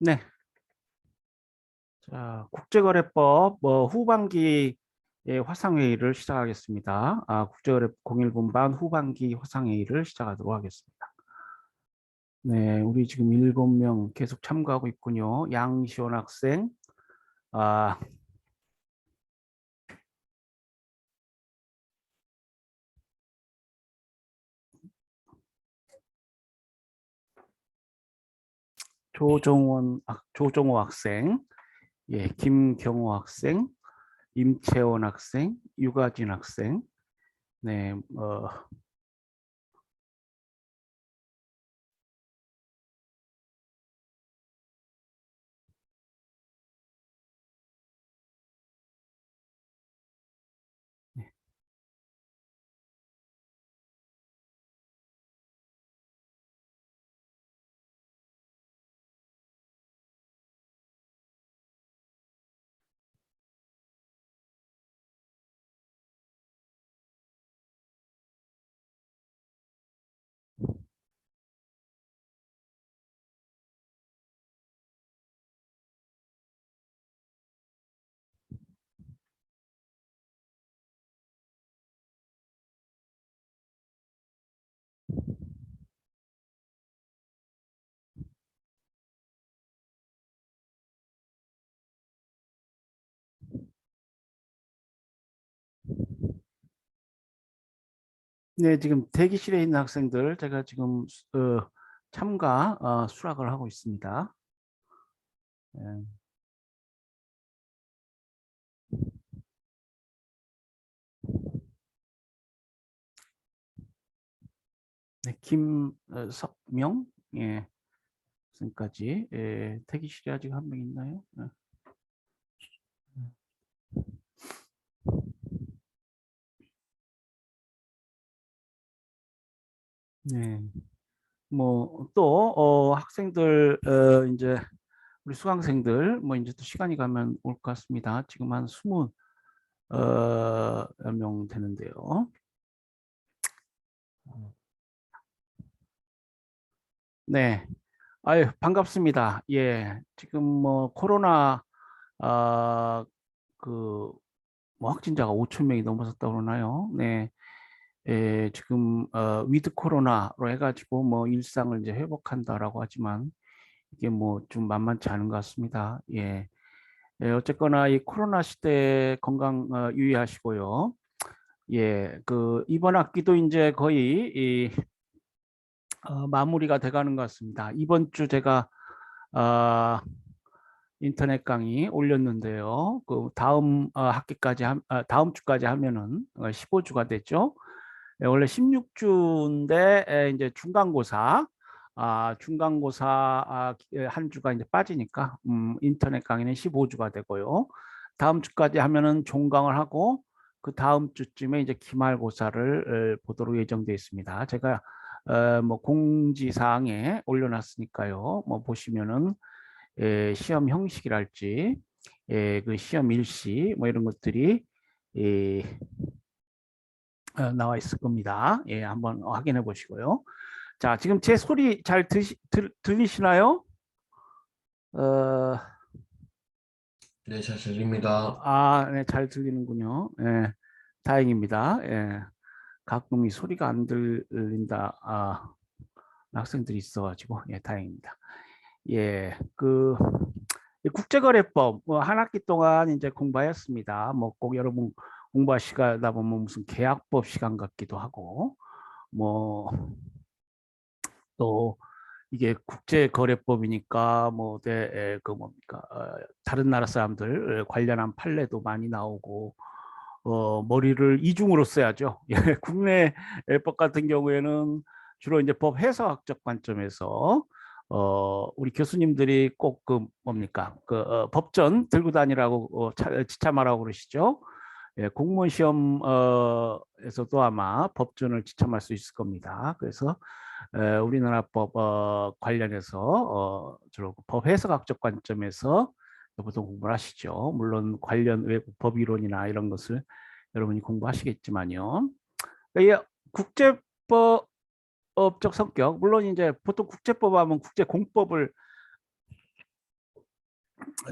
네. 자, 국제거래법 후반기 화상회의를 시작하겠습니다. 국제거래 01분반 후반기 화상회의를 시작하도록 하겠습니다. 네, 우리 지금 7명 계속 참가하고 있군요. 양시원 학생, 아, 조정호 학생, 예, 김경호 학생, 임채원 학생, 유가진 학생, 네, 네, 지금 대기실에 있는 학생들 제가 지금 참가 수락을 하고 있습니다. 예. 네, 김석명, 예, 선생까지, 예, 대기실에 아직 한 명 있나요? 네, 뭐 또 학생들 이제 우리 수강생들 뭐 이제 또 시간이 가면 올 것 같습니다. 지금 한 20명 되는데요. 네, 아유 반갑습니다. 예, 지금 뭐 코로나 아, 그 뭐 확진자가 5천 명이 넘어섰다고 그러나요? 네. 지금 위드 코로나로 해가지고 뭐 일상을 이제 회복한다라고 하지만 이게 뭐 좀 만만치 않은 것 같습니다. 예. 어쨌거나 이 코로나 시대에 건강 유의하시고요. 예, 그 이번 학기도 이제 거의 마무리가 돼가는 것 같습니다. 이번 주 제가 어, 인터넷 강의 올렸는데요. 그 다음 다음 주까지 하면은 15주가 됐죠. 원래 16주인데 이제 중간고사 한 주가 이제 빠지니까 인터넷 강의는 15주가 되고요. 다음 주까지 하면은 종강을 하고 그 다음 주쯤에 이제 기말고사를 보도록 예정되어 있습니다. 제가 뭐 공지사항에 올려놨으니까요. 뭐 보시면은 시험 형식이랄지 그 시험 일시 뭐 이런 것들이 나와 있을 겁니다. 예, 한번 확인해 보시고요. 자, 지금 제 소리 잘 들리시나요? 어, 네, 잘 들립니다. 네, 잘 들리는군요. 예, 다행입니다. 예, 가끔 이 소리가 안 들린다, 학생들이 있어가지고, 예, 다행입니다. 예, 이 국제거래법, 뭐, 한 학기 동안 이제 공부하였습니다. 뭐, 꼭 여러분 공부하시다 보면 무슨 계약법 시간 같기도 하고, 뭐, 또 이게 국제거래법이니까 그 뭡니까 다른 나라 사람들 관련한 판례도 많이 나오고 머리를 이중으로 써야죠. 예, 국내 법 같은 경우에는 주로 이제 법 해석학적 관점에서 우리 교수님들이 꼭 그 뭡니까 법전 들고 다니라고 지참하라고 그러시죠. 예, 공무원 시험에서도 아마 법전을 지참할 수 있을 겁니다. 그래서 우리나라 법 관련해서 주로 법 해석학적 관점에서 보통 공부를 하시죠. 물론 관련 외국 법 이론이나 이런 것을 여러분이 공부하시겠지만요. 이게 국제법적 성격, 물론 이제 보통 국제법 하면 국제공법을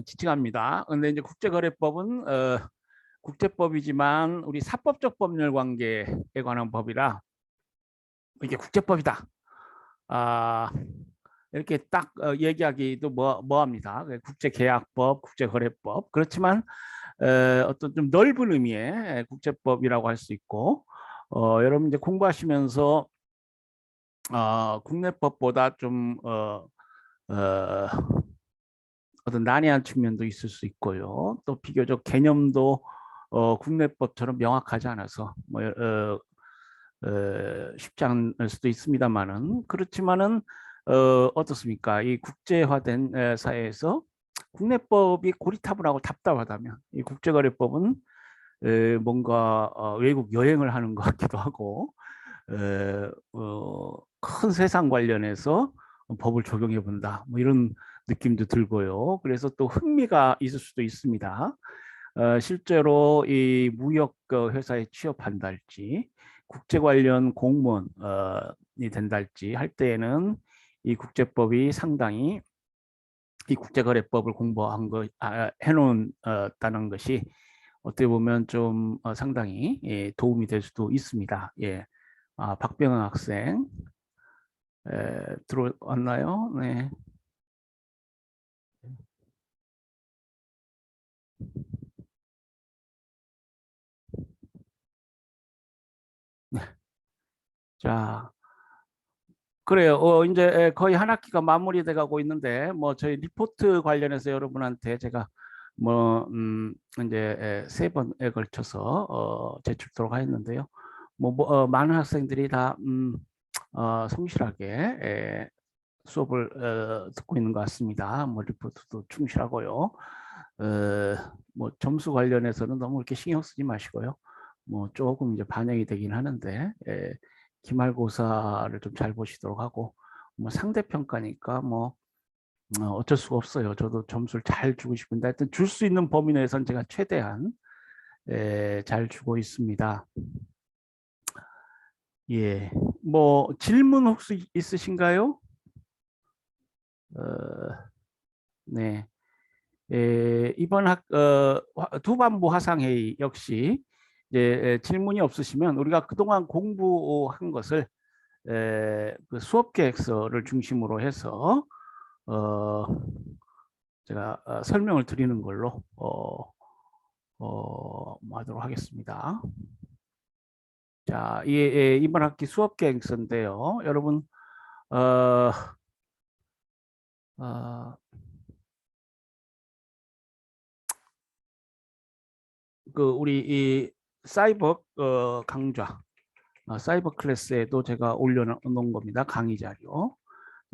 지칭합니다. 근데 이제 국제거래법은 국제법이지만 우리 사법적 법률 관계에 관한 법이라 이게 국제법이다. 이렇게 딱 얘기하기도 뭐합니다. 국제계약법, 국제거래법. 그렇지만 어떤 좀 넓은 의미의 국제법이라고 할 수 있고, 여러분 이제 공부하시면서 국내법보다 좀 어떤 난해한 측면도 있을 수 있고요. 또 비교적 개념도 국내법처럼 명확하지 않아서 쉽지 않을 수도 있습니다만은 그렇지만은 어떻습니까? 이 국제화된 사회에서 국내법이 고리타분하고 답답하다면 이 국제거래법은 뭔가 외국 여행을 하는 것 같기도 하고 큰 세상 관련해서 법을 적용해 본다. 뭐 이런 느낌도 들고요. 그래서 또 흥미가 있을 수도 있습니다. 실제로 이 무역 회사에 취업한다 할지 국제 관련 공무원이 된다 할지 할 때에는 이 국제법이 상당히 이 국제거래법을 공부한 거 해놓았다는 것이 어떻게 보면 좀 상당히 도움이 될 수도 있습니다. 예, 박병은 학생 들어왔나요? 네. 네. 자, 그래요. 이제 거의 한 학기가 마무리돼 가고 있는데, 뭐 저희 리포트 관련해서 여러분한테 제가 뭐 이제 3번에 걸쳐서 제출토록 하였는데요. 많은 학생들이 다 성실하게 수업을 듣고 있는 것 같습니다. 뭐 리포트도 충실하고요. 뭐 점수 관련해서는 너무 이렇게 신경 쓰지 마시고요. 뭐 조금 이제 반영이 되긴 하는데 기말고사를 좀 잘 보시도록 하고 뭐 상대평가니까 뭐 어쩔 수가 없어요. 저도 점수를 잘 주고 싶은데 하여튼 줄 수 있는 범위 내에서는 제가 최대한 잘 주고 있습니다. 예, 뭐 질문 혹시 있으신가요? 네. 이번 두반부 화상회의 역시 이제 질문이 없으시면 우리가 그동안 공부한 것을 그 수업 계획서를 중심으로 해서 제가 설명을 드리는 걸로 하도록 하겠습니다. 자, 이번 학기 수업 계획서인데요. 여러분 그 우리 이 사이버 강좌 사이버 클래스에도 제가 올려놓은 겁니다. 강의 자료.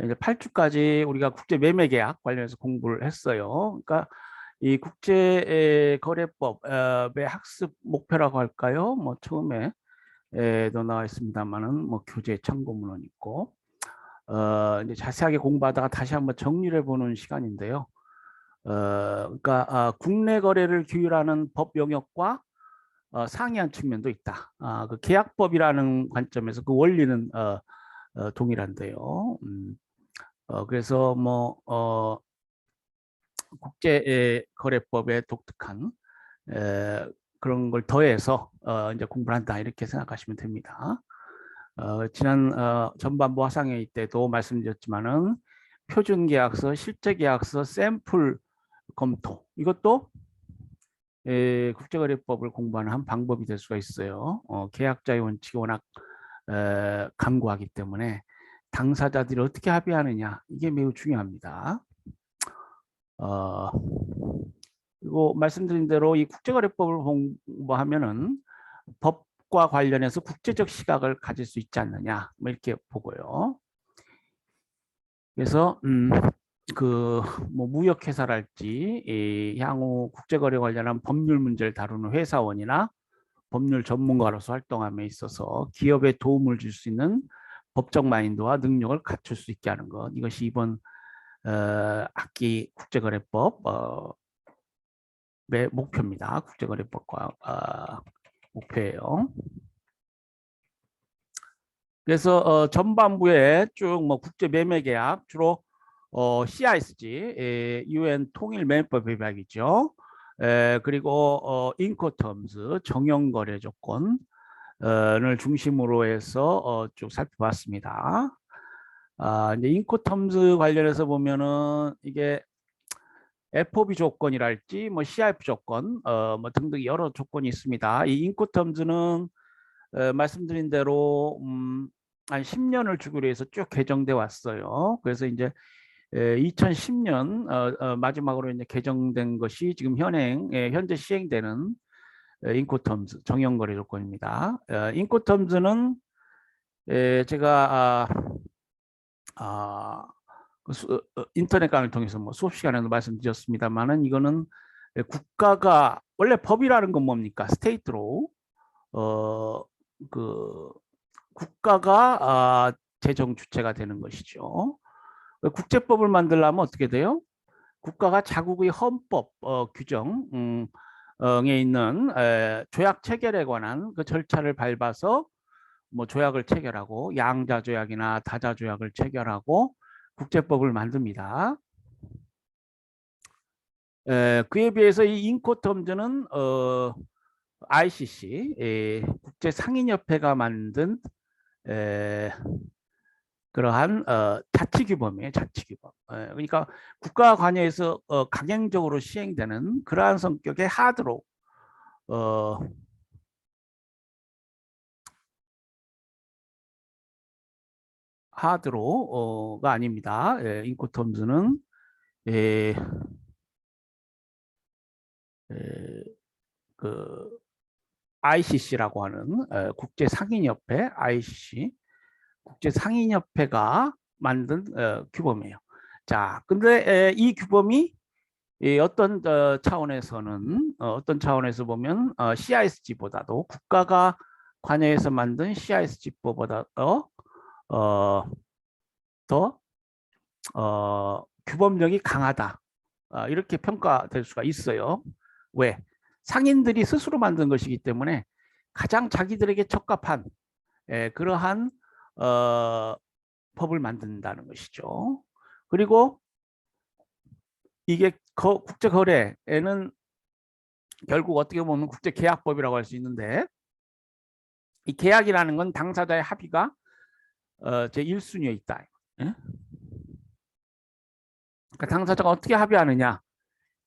이제 8주까지 우리가 국제 매매 계약 관련해서 공부를 했어요. 그러니까 이 국제 거래법의 학습 목표라고 할까요? 뭐 처음에 도 나와 있습니다만은 뭐 교재 참고문헌 있고 이제 자세하게 공부하다가 다시 한번 정리를 해보는 시간인데요. 그러니까 국내 거래를 규율하는 법 영역과 상이한 측면도 있다. 그 계약법이라는 관점에서 그 원리는 동일한데요. 그래서 뭐 국제거래법의 독특한 그런 걸 더해서 이제 공부를 한다 이렇게 생각하시면 됩니다. 지난 전반부 화상회의 때도 말씀드렸지만은 표준계약서, 실제계약서, 샘플 검토 이것도 국제거래법을 공부하는 한 방법이 될 수가 있어요. 계약자의 원칙이 워낙 강구하기 때문에 당사자들이 어떻게 합의하느냐 이게 매우 중요합니다. 그리고 말씀드린 대로 이 국제거래법을 공부하면은 법과 관련해서 국제적 시각을 가질 수 있지 않느냐 뭐 이렇게 보고요. 그래서 그 뭐 무역회사랄지 향후 국제거래 관련한 법률 문제를 다루는 회사원이나 법률 전문가로서 활동함에 있어서 기업에 도움을 줄 수 있는 법적 마인드와 능력을 갖출 수 있게 하는 것 이것이 이번 학기 국제거래법 목표입니다. 국제거래법과 목표예요. 그래서 전반부에 쭉 뭐 국제 매매 계약 주로 CISG, UN 통일 매매법 위반이죠. 그리고 인코텀즈 정형거래 조건을 중심으로 해서 쭉 살펴봤습니다. 이제 인코텀즈 관련해서 보면은 이게 FOB 조건이랄지 뭐 CIF 조건 뭐 등등 여러 조건이 있습니다. 이 인코텀즈는 말씀드린 대로 한 10년을 주기로 해서 쭉 개정돼 왔어요. 그래서 이제 2010년 마지막으로 이제 개정된 것이 지금 현재 시행되는 인코텀즈 정형거래 조건입니다. 인코텀즈는 제가 인터넷 강의를 통해서 뭐 수업 시간에도 말씀드렸습니다만은 이거는 국가가 원래 법이라는 건 뭡니까? 스테이트로 그 국가가 재정 주체가 되는 것이죠. 국제법을 만들려면 어떻게 돼요? 국가가 자국의 헌법 규정에 있는 조약 체결에 관한 그 절차를 밟아서 뭐 조약을 체결하고 양자 조약이나 다자 조약을 체결하고 국제법을 만듭니다. 그에 비해서 이 인코텀즈는 ICC 국제상인협회가 만든 그러한 자치규범이에요. 자치규범. 그러니까 국가 관여에서 강행적으로 시행되는 그러한 성격의 하드로 하드로가 아닙니다. 인코텀즈는 그 ICC라고 하는 국제상인협회 ICC 국제상인협회가 만든 규범이에요. 자, 근데 이 규범이 어떤 차원에서는 어떤 차원에서 보면 CISG보다도 국가가 관여해서 만든 CISG보다 더 규범력이 강하다. 이렇게 평가될 수가 있어요. 왜? 상인들이 스스로 만든 것이기 때문에 가장 자기들에게 적합한 그러한 법을 만든다는 것이죠. 그리고 이게 국제거래에는 결국 어떻게 보면 국제계약법이라고 할 수 있는데 이 계약이라는 건 당사자의 합의가 제1순위에 있다. 예? 그러니까 당사자가 어떻게 합의하느냐.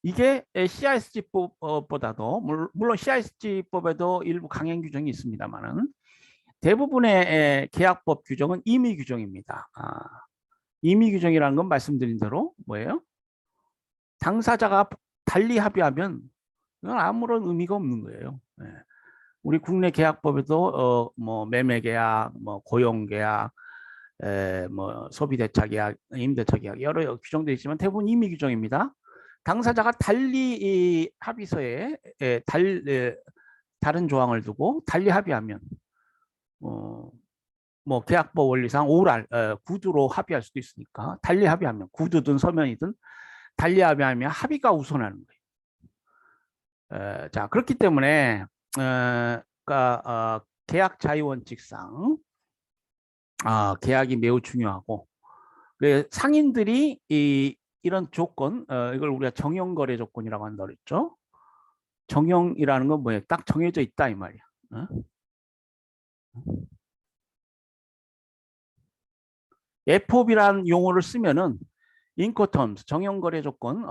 이게 CISG법보다도 물론 CISG법에도 일부 강행 규정이 있습니다만은 대부분의 계약법 규정은 임의 규정입니다. 임의 규정이라는 건 말씀드린 대로 뭐예요? 당사자가 달리 합의하면 그건 아무런 의미가 없는 거예요. 우리 국내 계약법에도 뭐 매매계약, 뭐 고용계약, 뭐 소비대차계약, 임대차계약 여러 규정되어 있지만 대부분 임의 규정입니다. 당사자가 달리 이 합의서에 다른 조항을 두고 달리 합의하면 뭐 계약법 원리상 오랄 구두로 합의할 수도 있으니까 달리 합의하면 구두든 서면이든 달리 합의하면 합의가 우선하는 거예요. 자, 그렇기 때문에 그러니까 계약 자유 원칙상 계약이 매우 중요하고 상인들이 이런 조건 이걸 우리가 정형거래 조건이라고 한다 그랬죠. 정형이라는 건 뭐예요? 딱 정해져 있다 이 말이야. FOB라는 용어를 쓰면은 인코텀스 정형거래 조건,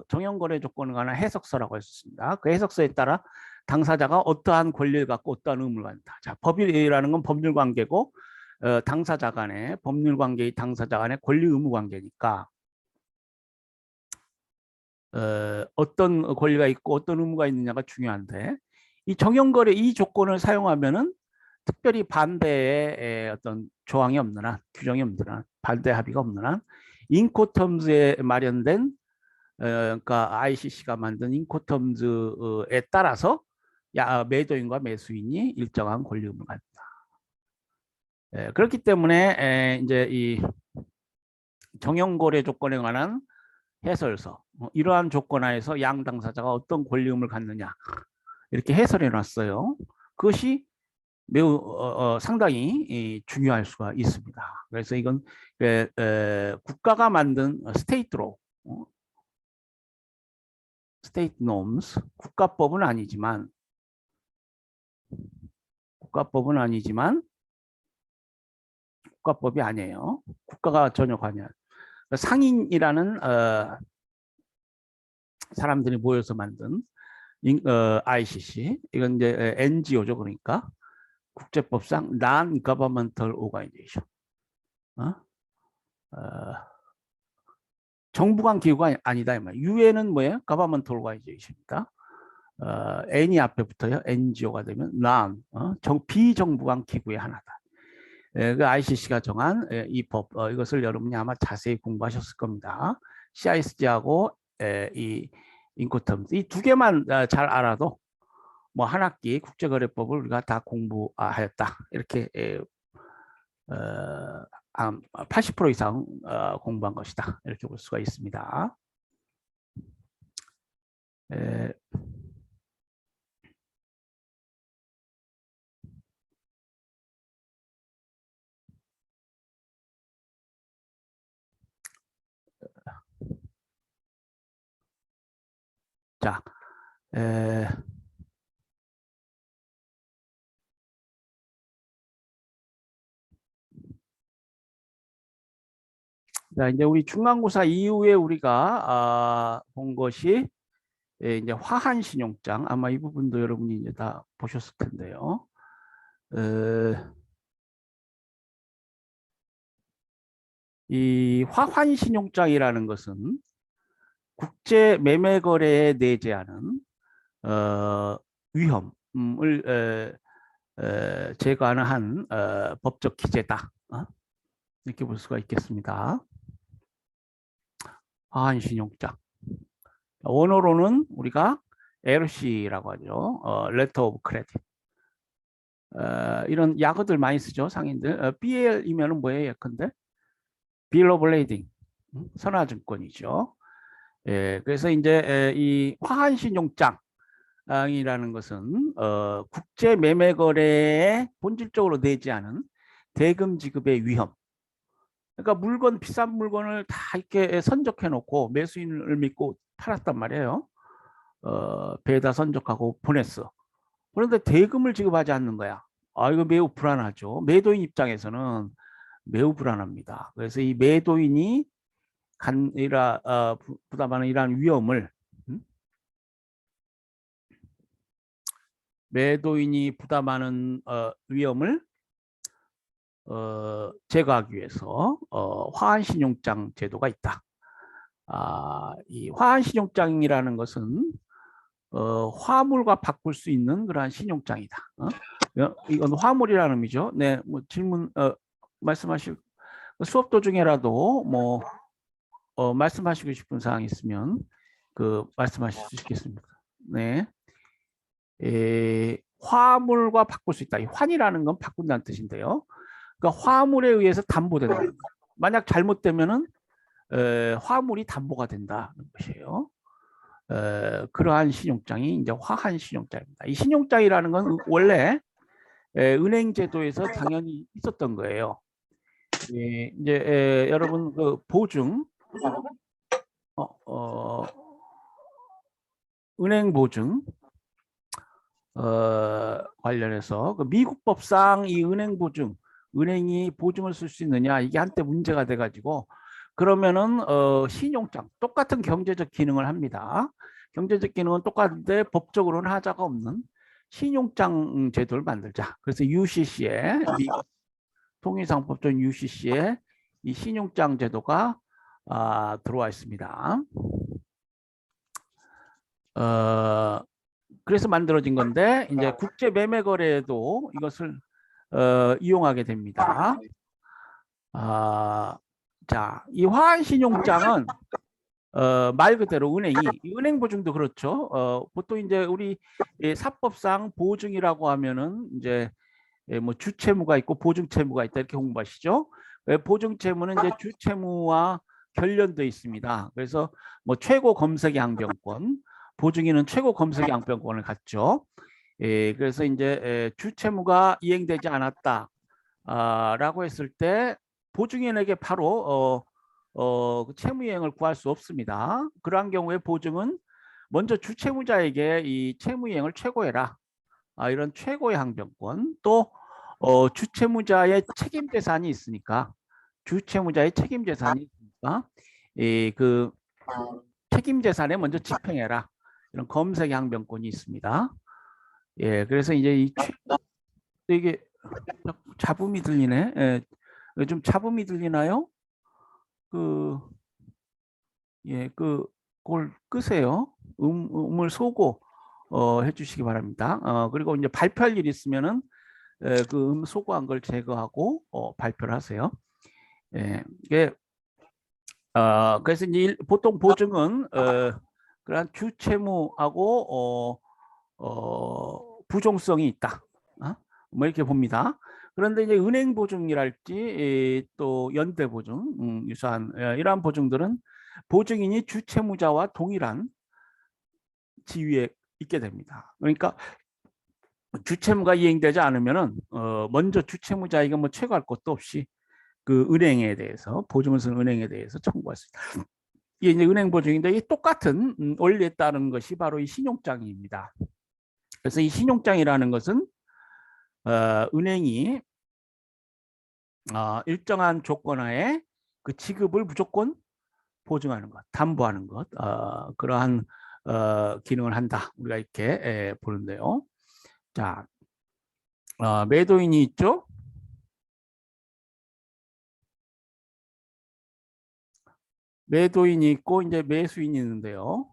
정형거래 조건에 관한 해석서라고 할 수 있습니다. 그 해석서에 따라 당사자가 어떠한 권리를 갖고 어떠한 의무를 갖는다. 자, 법이라는 건 법률 관계고 당사자 간의 법률 관계의 당사자 간의 권리 의무 관계니까 어떤 권리가 있고 어떤 의무가 있느냐가 중요한데 이 정형거래 이 조건을 사용하면은 특별히 반대의 어떤 조항이 없는 한 규정이 없는 한 반대 합의가 없는 한 인코텀즈에 마련된 그러니까 ICC가 만든 인코텀즈에 따라서 매도인과 매수인이 일정한 권리 의무를 갖는다. 그렇기 때문에 이제 이 정형거래 조건에 관한 해설서 이러한 조건 하에서 양 당사자가 어떤 권리 의무를 갖느냐 이렇게 해설해 놨어요. 그것이 매우 상당히 중요할 수가 있습니다. 그래서 이건 국가가 만든 스테이트로 스테이트 놈스 국가법은 아니지만 국가법이 아니에요. 국가가 전혀 관여한 상인이라는 사람들이 모여서 만든 ICC 이건 이제 NGO죠. 그러니까 국제법상 Non-Governmental Organization. 정부 간 기구가 아니다 이 말이에요. UN은 뭐예요? Governmental Organization입니다. N이 앞에 붙어요. NGO가 되면 Non, 비정부 간 기구의 하나다. 그 ICC가 정한 이 법, 이것을 여러분이 아마 자세히 공부하셨을 겁니다. CISG하고 이 인코텀 이 두 개만 잘 알아도 뭐 한 학기 국제거래법을 우리가 다 공부하였다. 이렇게 80% 이상 공부한 것이다. 이렇게 볼 수가 있습니다. 자, 자, 이제 우리 중간고사 이후에 우리가 본 것이 이제 화한 신용장 아마 이 부분도 여러분이 이제 다 보셨을 텐데요. 이 화환 신용장이라는 것은 국제 매매 거래에 내재하는 위험을 제거하는 한 법적 기재다. 이렇게 볼 수가 있겠습니다. 화환 신용장. 원어로는 우리가 LC라고 하죠. Letter of Credit. 이런 약어들 많이 쓰죠. 상인들. BL이면은 뭐예요? 예컨대 Bill of Lading. 선화증권이죠. 그래서 이제 이 화한 신용장이라는 것은 국제 매매 거래에 본질적으로 내지하는 대금 지급의 위험. 그러니까 비싼 물건을 다 이렇게 선적해 놓고 매수인을 믿고 팔았단 말이에요. 배에다 선적하고 보냈어. 그런데 대금을 지급하지 않는 거야. 이거 매우 불안하죠. 매도인 입장에서는 매우 불안합니다. 그래서 이 매도인이 부담하는 이러한 위험을 매도인이 부담하는 위험을 제거하기 위해서 화환신용장 제도가 있다. 이 화환신용장이라는 것은 화물과 바꿀 수 있는 그러한 신용장이다. 이건 화물이라는 의미죠. 네, 뭐 질문 말씀하실 수업 도중에라도 뭐 말씀하시고 싶은 사항 있으면 말씀하실 수 있겠습니다. 네. 화물과 바꿀 수 있다. 이 환이라는 건 바꾼다는 뜻인데요. 그러니까 화물에 의해서 담보된다. 만약 잘못되면은 화물이 담보가 된다는 것이에요. 그러한 신용장이 이제 화한 신용장입니다. 이 신용장이라는 건 원래 은행 제도에서 당연히 있었던 거예요. 이제 여러분 그 보증, 은행 보증 관련해서 그 미국 법상 이 은행 보증, 은행이 보증을 쓸 수 있느냐 이게 한때 문제가 돼가지고 그러면은 신용장 똑같은 경제적 기능을 합니다. 경제적 기능은 똑같은데 법적으로는 하자가 없는 신용장 제도를 만들자. 그래서 UCC에 통일상법전 UCC에 이 신용장 제도가 들어와 있습니다. 그래서 만들어진 건데 이제 국제 매매 거래에도 이것을 이용하게 됩니다. 자, 이 화한 신용장은 말 그대로 은행 보증도 그렇죠. 보통 이제 우리 사법상 보증이라고 하면은 이제 뭐 주채무가 있고 보증채무가 있다 이렇게 공부하시죠. 보증채무는 이제 주채무와 관련돼 있습니다. 그래서 뭐 최고 검색의 항변권, 보증인은 최고 검색의 항변권을 갖죠. 그래서 이제 주채무가 이행되지 않았다 라고 했을 때 보증인에게 바로 그 채무이행을 구할 수 없습니다. 그러한 경우에 보증은 먼저 주채무자에게 이 채무이행을 최고해라, 이런 최고의 항변권, 또 주채무자의 책임 재산이 있으니까, 주채무자의 책임 재산이 있으니까 그 책임 재산에 먼저 집행해라, 이런 검색 항변권이 있습니다. 예, 그래서 이제 이게 잡음이 들리네. 예, 좀 잡음이 들리나요? 예, 그걸 끄세요. 음을 쏘고 해주시기 바랍니다. 그리고 이제 발표할 일 있으면은 그 소거한 걸 제거하고 발표를 하세요. 예, 이게 그래서 이제 보통 보증은 그런 주채무하고 부종성이 있다. 뭐 이렇게 봅니다. 그런데 이제 은행 보증이랄지 또 연대 보증, 유사한 이러한 보증들은 보증인이 주채무자와 동일한 지위에 있게 됩니다. 그러니까 주채무가 이행되지 않으면은 먼저 주채무자에게 뭐 최고할 것도 없이 그 은행에 대해서, 보증을 쓴 은행에 대해서 청구할 수 있다. 이게 이제 은행 보증인데, 이 똑같은 원리에 따른 것이 바로 이 신용장입니다. 그래서 이 신용장이라는 것은 은행이 일정한 조건하에 그 지급을 무조건 보증하는 것, 담보하는 것, 그러한 기능을 한다. 우리가 이렇게 보는데요. 자, 매도인이 있죠. 매도인이 있고 이제 매수인이 있는데요.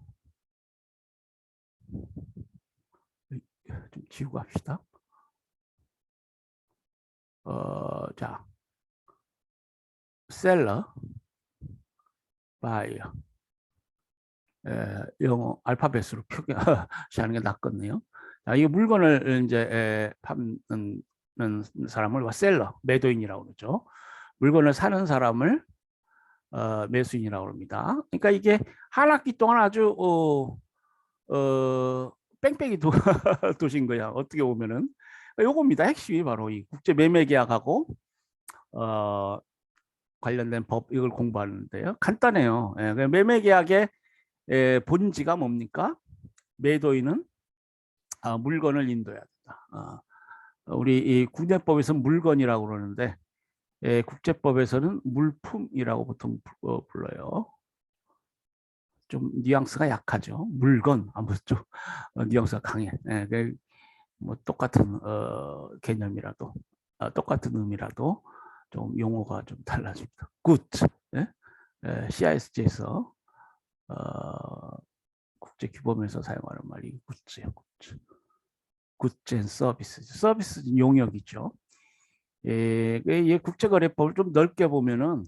좀 지우고 합시다. 자, 셀러, 바이어. 영어 알파벳으로 표기하는 게 낫겠네요. 자, 이 물건을 이제 파는 사람을 셀러, 매도인이라고 그러죠. 물건을 사는 사람을 매수인이라고 합니다. 그러니까 이게 한 학기 동안 아주 뺑뺑이 도신 거야. 어떻게 보면은 요겁니다. 핵심이 바로 이 국제 매매 계약하고 관련된 법, 이걸 공부하는데요. 간단해요. 매매 계약의 본지가 뭡니까? 매도인은 물건을 인도해야 된다. 우리 이 국내법에서 물건이라고 그러는데 국제법에서는 물품이라고 보통 불러요. 좀 뉘앙스가 약하죠. 물건, 아무튼 좀 뉘앙스가 강해. 뭐 똑같은 개념이라도, 똑같은 의미라도 좀 용어가 좀 달라집니다. good, CISG에서 국제 규범에서 사용하는 말이 굿즈예요. 굿즈. 굿즈 앤 서비스. 서비스 용역이죠. 국제거래법을 좀 넓게 보면은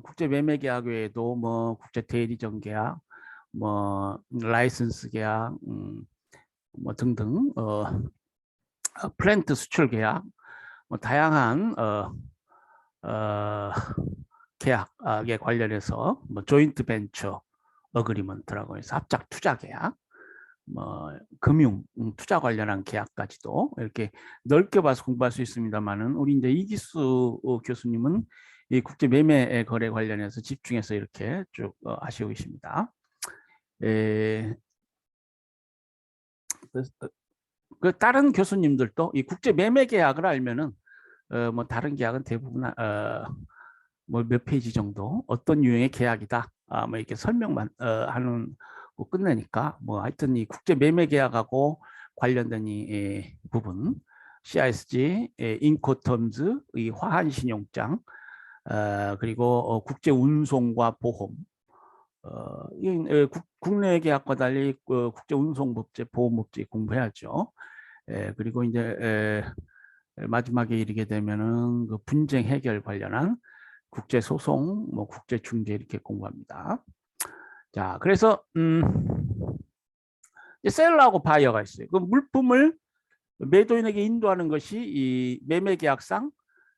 국제 매매 계약 외에도 뭐 국제 대리점 계약, 뭐 라이선스 계약, 뭐 등등 플랜트 수출 계약, 뭐 다양한 계약에 관련해서 뭐 조인트 벤처 어그리먼트라고 해서 합작 투자 계약, 뭐 금융 투자 관련한 계약까지도 이렇게 넓게 봐서 공부할 수 있습니다만은, 우리 이제 이기수 교수님은 이 국제 매매 거래 관련해서 집중해서 이렇게 쭉 하시고 계십니다. 그 다른 교수님들도 이 국제 매매 계약을 알면은 뭐 다른 계약은 대부분 뭐 몇 페이지 정도 어떤 유형의 계약이다, 뭐 이렇게 설명만 하는 거 끝내니까, 뭐 하여튼 이 국제 매매 계약하고 관련된 이 부분, CISG, 인코텀즈, 이 화한 신용장, 그리고 국제 운송과 보험, 국내 계약과 달리 국제 운송법제, 보험법제 공부해야죠. 그리고 이제 마지막에 이르게 되면은 그 분쟁 해결 관련한 국제 소송, 뭐 국제 중재 이렇게 공부합니다. 자, 그래서 셀러하고 바이어가 있어요. 그 물품을 매도인에게 인도하는 것이 이 매매 계약상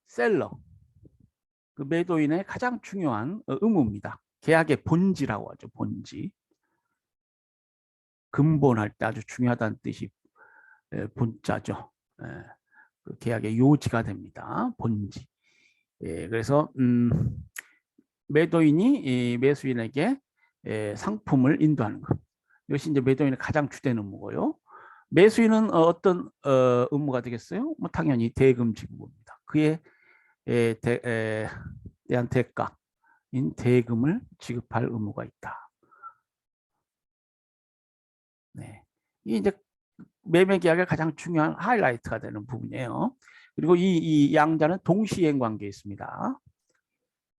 셀러, 그 매도인의 가장 중요한 의무입니다. 계약의 본지라고 하죠. 본지. 근본할 때 아주 중요하다는 뜻이 본자죠. 그 계약의 요지가 됩니다. 본지. 그래서 매도인이 매수인에게 상품을 인도하는 것. 이것이 이제 매도인의 가장 주된 업무고요. 매수인은 어떤 업무가 되겠어요? 뭐 당연히 대금 지급입니다. 그에 대한 대가인 대금을 지급할 의무가 있다. 네. 이게 이제 매매 계약의 가장 중요한 하이라이트가 되는 부분이에요. 그리고 이 양자는 동시행 관계에 있습니다.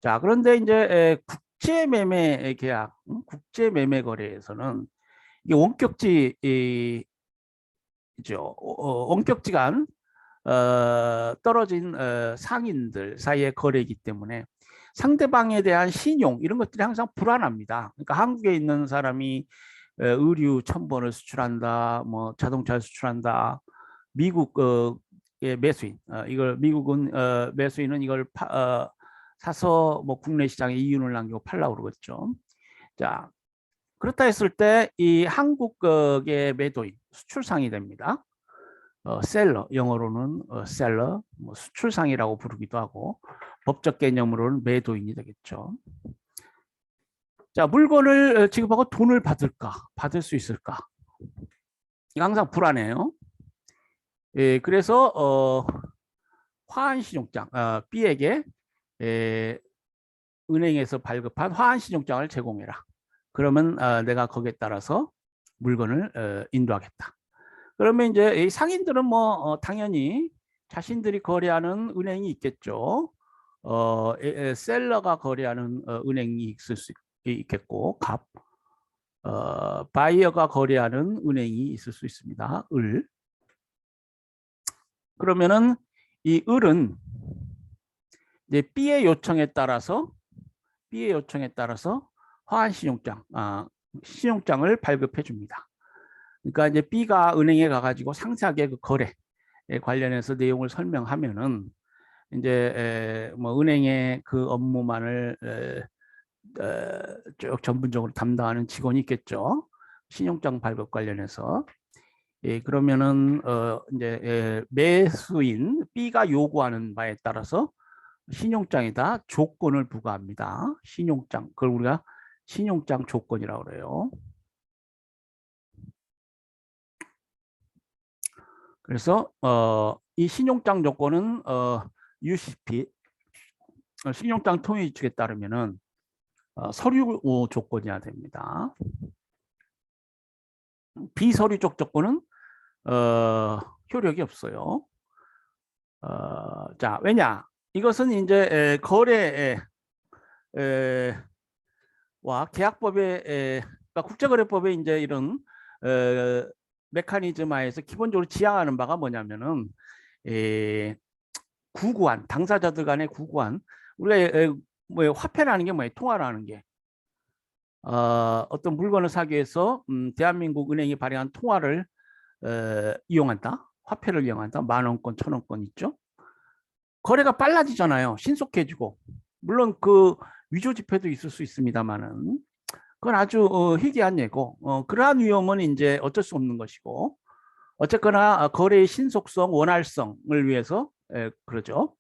자, 그런데 이제 국제 매매 계약, 국제 매매 거래에서는 이게 원격지죠. 원격 지간 떨어진 상인들 사이의 거래이기 때문에 상대방에 대한 신용 이런 것들이 항상 불안합니다. 그러니까 한국에 있는 사람이 의류 1000번을 수출한다, 뭐 자동차를 수출한다. 미국의 매수인, 이걸 미국은 매수인은 이걸 사서 뭐 국내 시장에 이윤을 남기고 팔라고 그러겠죠. 자, 그렇다 했을 때 이 한국의 매도인 수출상이 됩니다. 셀러, 영어로는 셀러, 뭐 수출상이라고 부르기도 하고 법적 개념으로는 매도인이 되겠죠. 자, 물건을 지급하고 돈을 받을 수 있을까? 이거 항상 불안해요. 그래서 화환신용장, B에게 은행에서 발급한 화환신용장을 제공해라. 그러면 내가 거기에 따라서 물건을 인도하겠다. 그러면 이제 이 상인들은 뭐 당연히 자신들이 거래하는 은행이 있겠죠. 셀러가 거래하는 은행이 있을 수 있겠고, 바이어가 거래하는 은행이 있을 수 있습니다. 그러면은 이 을은 이제 B의 요청에 따라서 화환신용장, 신용장을 발급해 줍니다. 그러니까 이제 B가 은행에 가가지고 상세하게 그 거래에 관련해서 내용을 설명하면은 이제 뭐 은행의 그 업무만을 쭉 전문적으로 담당하는 직원이 있겠죠. 신용장 발급 관련해서. 그러면은 이제 매수인 B가 요구하는 바에 따라서 신용장에다 조건을 부과합니다. 신용장, 그걸 우리가 신용장 조건이라고 그래요. 그래서 이 신용장 조건은 UCP, 신용장 통해 규칙에 따르면은 서류 조건이어야 됩니다. 비서류적 조건은 효력이 없어요. 자, 왜냐? 이것은 이제 거래와 계약법에 그러니까 국제거래법에 이제 이런 메커니즘화에서 기본적으로 지향하는 바가 뭐냐면은 구구한 당사자들 간의 구구한 우리가 뭐 화폐라는 게 뭐예요? 통화라는 게 어떤 물건을 사기 위해서 대한민국 은행이 발행한 통화를 이용한다. 화폐를 이용한다. 10,000원권, 1,000원권 있죠. 거래가 빨라지잖아요. 신속해지고. 물론 그 위조 지폐도 있을 수 있습니다만은 그건 아주 희귀한 예고. 그러한 위험은 이제 어쩔 수 없는 것이고 어쨌거나 거래의 신속성, 원활성을 위해서 그러죠.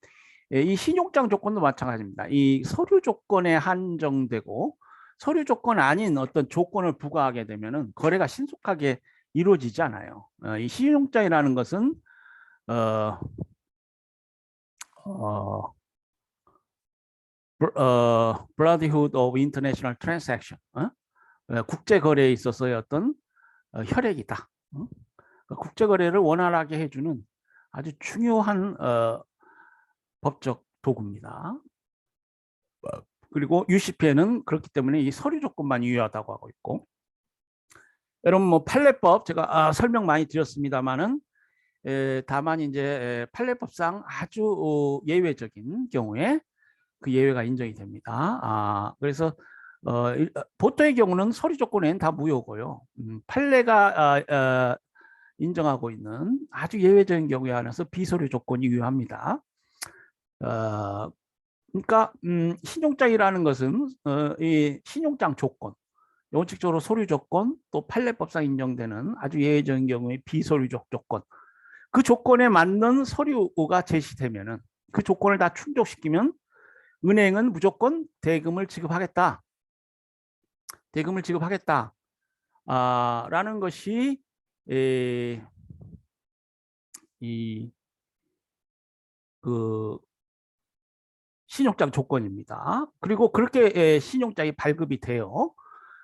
이 신용장 조건도 마찬가지입니다. 이 서류 조건에 한정되고 서류 조건 아닌 어떤 조건을 부과하게 되면은 거래가 신속하게 이루어지지 않아요. 이 신용장이라는 것은 Brotherhood of International Transaction, 국제 거래에 있어서의 어떤 혈액이다. 국제 거래를 원활하게 해주는 아주 중요한 법적 도구입니다. 그리고 UCP에는 그렇기 때문에 이 서류 조건만 유효하다고 하고 있고, 여러분 뭐 판례법 제가 설명 많이 드렸습니다만은 다만 이제 판례법상 아주 예외적인 경우에 그 예외가 인정이 됩니다. 그래서 보통의 경우는 서류 조건에는 다 무효고요. 판례가 인정하고 있는 아주 예외적인 경우에 한해서 비서류 조건이 유효합니다. 그러니까 신용장이라는 것은 이 신용장 조건, 원칙적으로 서류 조건 또 판례법상 인정되는 아주 예외적인 경우에 비서류적 조건 그 조건에 맞는 서류가 제시되면은 그 조건을 다 충족시키면 은행은 무조건 대금을 지급하겠다. 대금을 지급하겠다. 라는 것이 이 그 신용장 조건입니다. 그리고 그렇게 신용장이 발급이 돼요.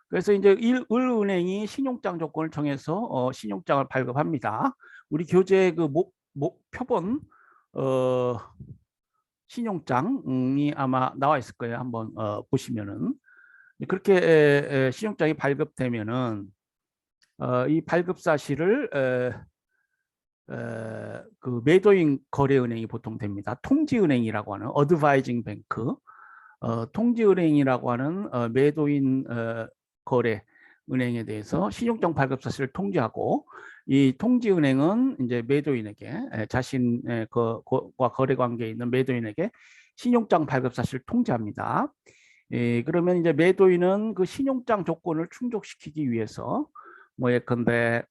그래서 이제 을은행이 신용장 조건을 정해서 신용장을 발급합니다. 우리 교재 그 표본 신용장이 아마 나와 있을 거예요. 한번 보시면은 그렇게 신용장이 발급되면은 이 발급 사실을 그 매도인 거래은행이 보통 됩니다. 통지은행이라고 하는 어드바이징 뱅크, 통지은행이라고 하는 매도인 거래 은행에 대해서 신용장 발급 사실을 통지하고 이 통지은행은 이제 매도인에게 자신의 과 거래 관계에 있는 매도인에게 신용장 발급 사실을 통지합니다. 그러면 이제 매도인은 그 신용장 조건을 충족시키기 위해서 뭐 예컨대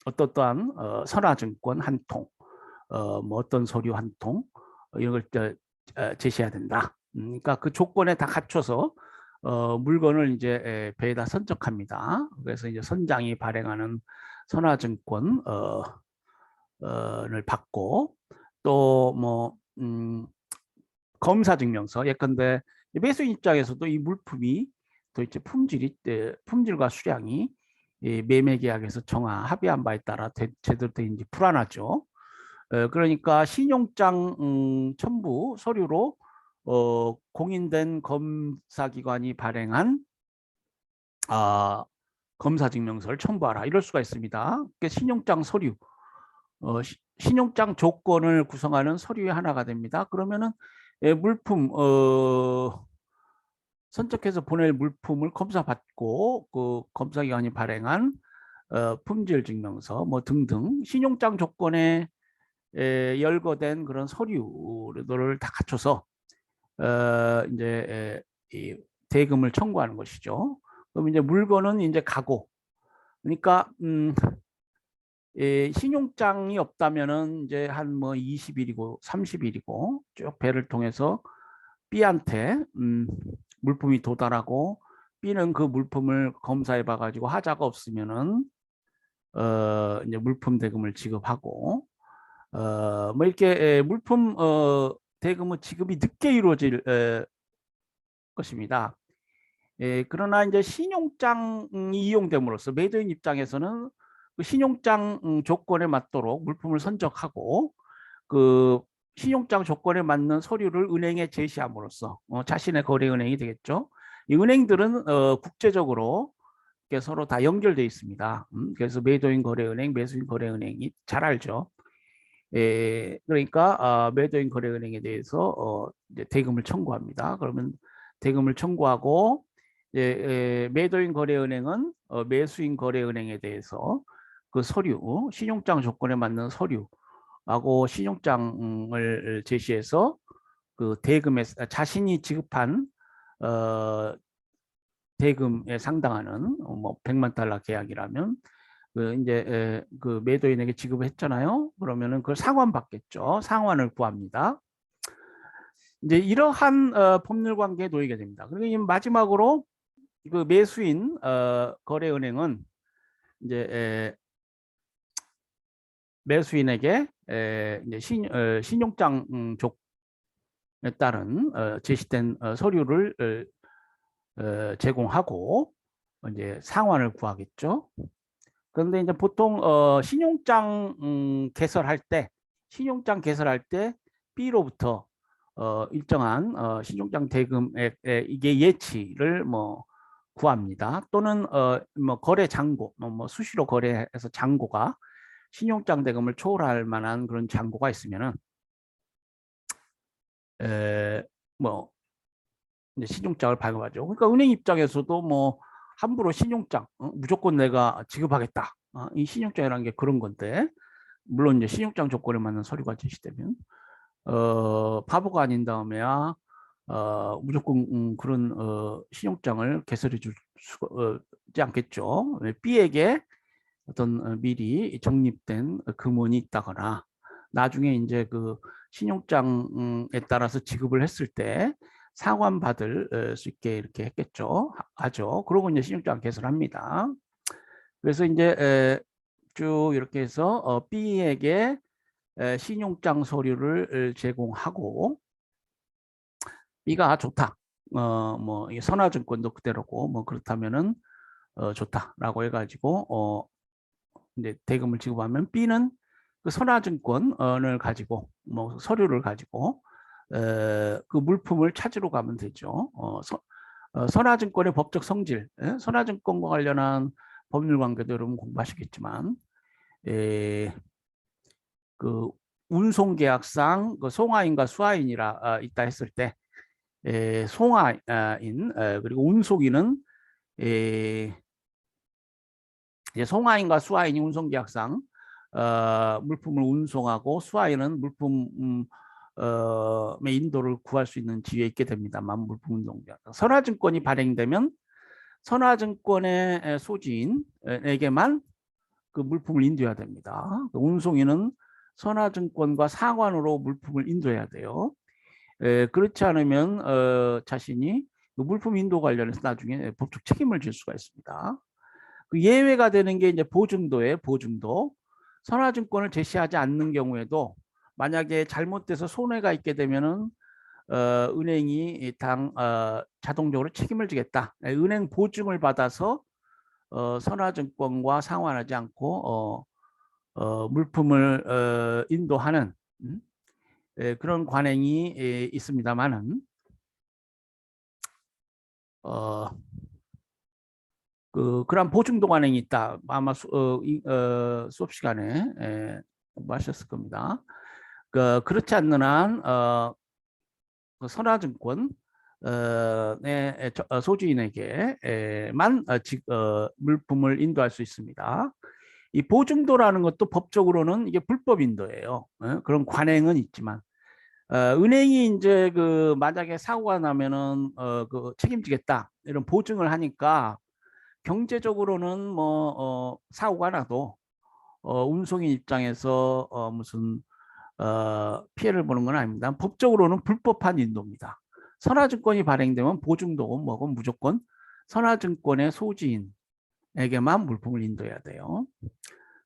어떠한 선화증권 한 통, 뭐 어떤 서류 한 통 이런 걸 제시해야 된다. 그러니까 그 조건에 다 갖춰서 물건을 이제 배에다 선적합니다. 그래서 이제 선장이 발행하는 선화증권 를 받고 또 뭐 검사증명서 예컨대 매수인 입장에서도 이 물품이 도대체 품질과 수량이 매매계약에서 합의한 바에 따라 제대로 되는지 불안하죠. 그러니까 신용장 첨부 서류로 공인된 검사기관이 발행한 검사증명서를 첨부하라 이럴 수가 있습니다. 신용장 서류, 신용장 조건을 구성하는 서류의 하나가 됩니다. 그러면은 물품 선적해서 보낼 물품을 검사받고 그 검사기관이 발행한 품질 증명서 뭐 등등 신용장 조건에 열거된 그런 서류를 다 갖춰서 이제 이 대금을 청구하는 것이죠. 그럼 이제 물건은 이제 가고 그러니까 신용장이 없다면은 이제 한 뭐 20일이고 30일이고 쭉 배를 통해서 B한테 물품이 도달하고 B는 그 물품을 검사해 봐 가지고 하자가 없으면은 이제 물품 대금을 지급하고 뭐 이렇게 물품 대금의 지급이 늦게 이루어질 것입니다. 그러나 이제 신용장이 이용됨으로써 매도인 입장에서는 그 신용장 조건에 맞도록 물품을 선적하고 그 신용장 조건에 맞는 서류를 은행에 제시함으로써 자신의 거래은행이 되겠죠. 이 은행들은 국제적으로 서로 다 연결되어 있습니다. 그래서 매도인 거래은행, 매수인 거래은행이 잘 알죠. 그러니까 매도인 거래은행에 대해서 이제 대금을 청구합니다. 그러면 대금을 청구하고 매도인 거래은행은 매수인 거래은행에 대해서 그 서류, 신용장 조건에 맞는 서류하고 신용장을 제시해서 그 대금에 자신이 지급한 대금에 상당하는 뭐 100만 달러 계약이라면 그 이제 그 매도인에게 지급을 했잖아요. 그러면은 그걸 상환받겠죠. 상환을 구합니다. 이제 이러한 법률 관계에 놓이게 됩니다. 그리고 마지막으로 그 매수인 거래은행은 이제 매수인에게 이제 신용장 조건에 따른 제시된 서류를 제공하고 이제 상환을 구하겠죠. 그런데 이제 보통 신용장 개설할 때 B로부터 일정한 신용장 대금액 이게 예치를 뭐 구합니다. 또는 뭐 거래 잔고 뭐 수시로 거래해서 잔고가 신용장 대금을 초월할 만한 그런 잔고가 있으면은 뭐 이제 신용장을 발급하죠. 그러니까 은행 입장에서도 뭐 함부로 신용장 무조건 내가 지급하겠다. 이 신용장이라는 게 그런 건데 물론 이제 신용장 조건에 맞는 서류가 제시되면 바보가 아닌 다음에야 무조건 그런 신용장을 개설해 줄 수가 없지 않겠죠. B에게 어떤 미리 적립된 금원이 있다거나 나중에 이제 그 신용장에 따라서 지급을 했을 때 상환받을 수 있게 이렇게 했겠죠. 하죠. 그러고 이제 신용장 개설합니다. 그래서 이제 쭉 이렇게 해서 B에게 신용장 서류를 제공하고 B가 좋다. 뭐 선화증권도 그대로고 뭐 그렇다면은 좋다라고 해가지고 이제 대금을 지급하면 B는 그 선화증권을 가지고 뭐 서류를 가지고 그 물품을 찾으러 가면 되죠. 선화증권의 법적 성질, 선화증권과 관련한 법률 관계도 여러분 공부하시겠지만, 그 운송계약상 그 송화인과 수화인이라 있다 했을 때, 송화인 그리고 운송인은 이제 송화인과 수화인이 운송계약상 물품을 운송하고 수화인은 물품의 인도를 구할 수 있는 지위에 있게 됩니다만 물품 운송계약. 선화증권이 발행되면 선화증권의 소지인에게만 그 물품을 인도해야 됩니다. 운송인은 선화증권과 상환으로 물품을 인도해야 돼요. 그렇지 않으면 자신이 그 물품 인도 관련해서 나중에 법적 책임을 질 수가 있습니다. 그 예외가 되는 게 이제 보증도예요. 보증도. 선화증권을 제시하지 않는 경우에도 만약에 잘못돼서 손해가 있게 되면은 은행이 자동적으로 책임을 지겠다. 은행 보증을 받아서 선화증권과 상환하지 않고 물품을 인도하는 그런 관행이 있습니다만은 그런 보증도 관행이 있다. 아마 수업 시간에 공부하셨을 겁니다. 그렇지 않는 한 그 선화증권 소주인에게만 물품을 인도할 수 있습니다. 이 보증도라는 것도 법적으로는 이게 불법 인도예요. 그런 관행은 있지만 은행이 이제 그 만약에 사고가 나면은 그 책임지겠다 이런 보증을 하니까 경제적으로는 뭐 사고가 나도 운송인 입장에서 무슨 피해를 보는 건 아닙니다. 법적으로는 불법한 인도입니다. 선화증권이 발행되면 보증도 뭐고 무조건 선화증권의 소지인에게만 물품을 인도해야 돼요.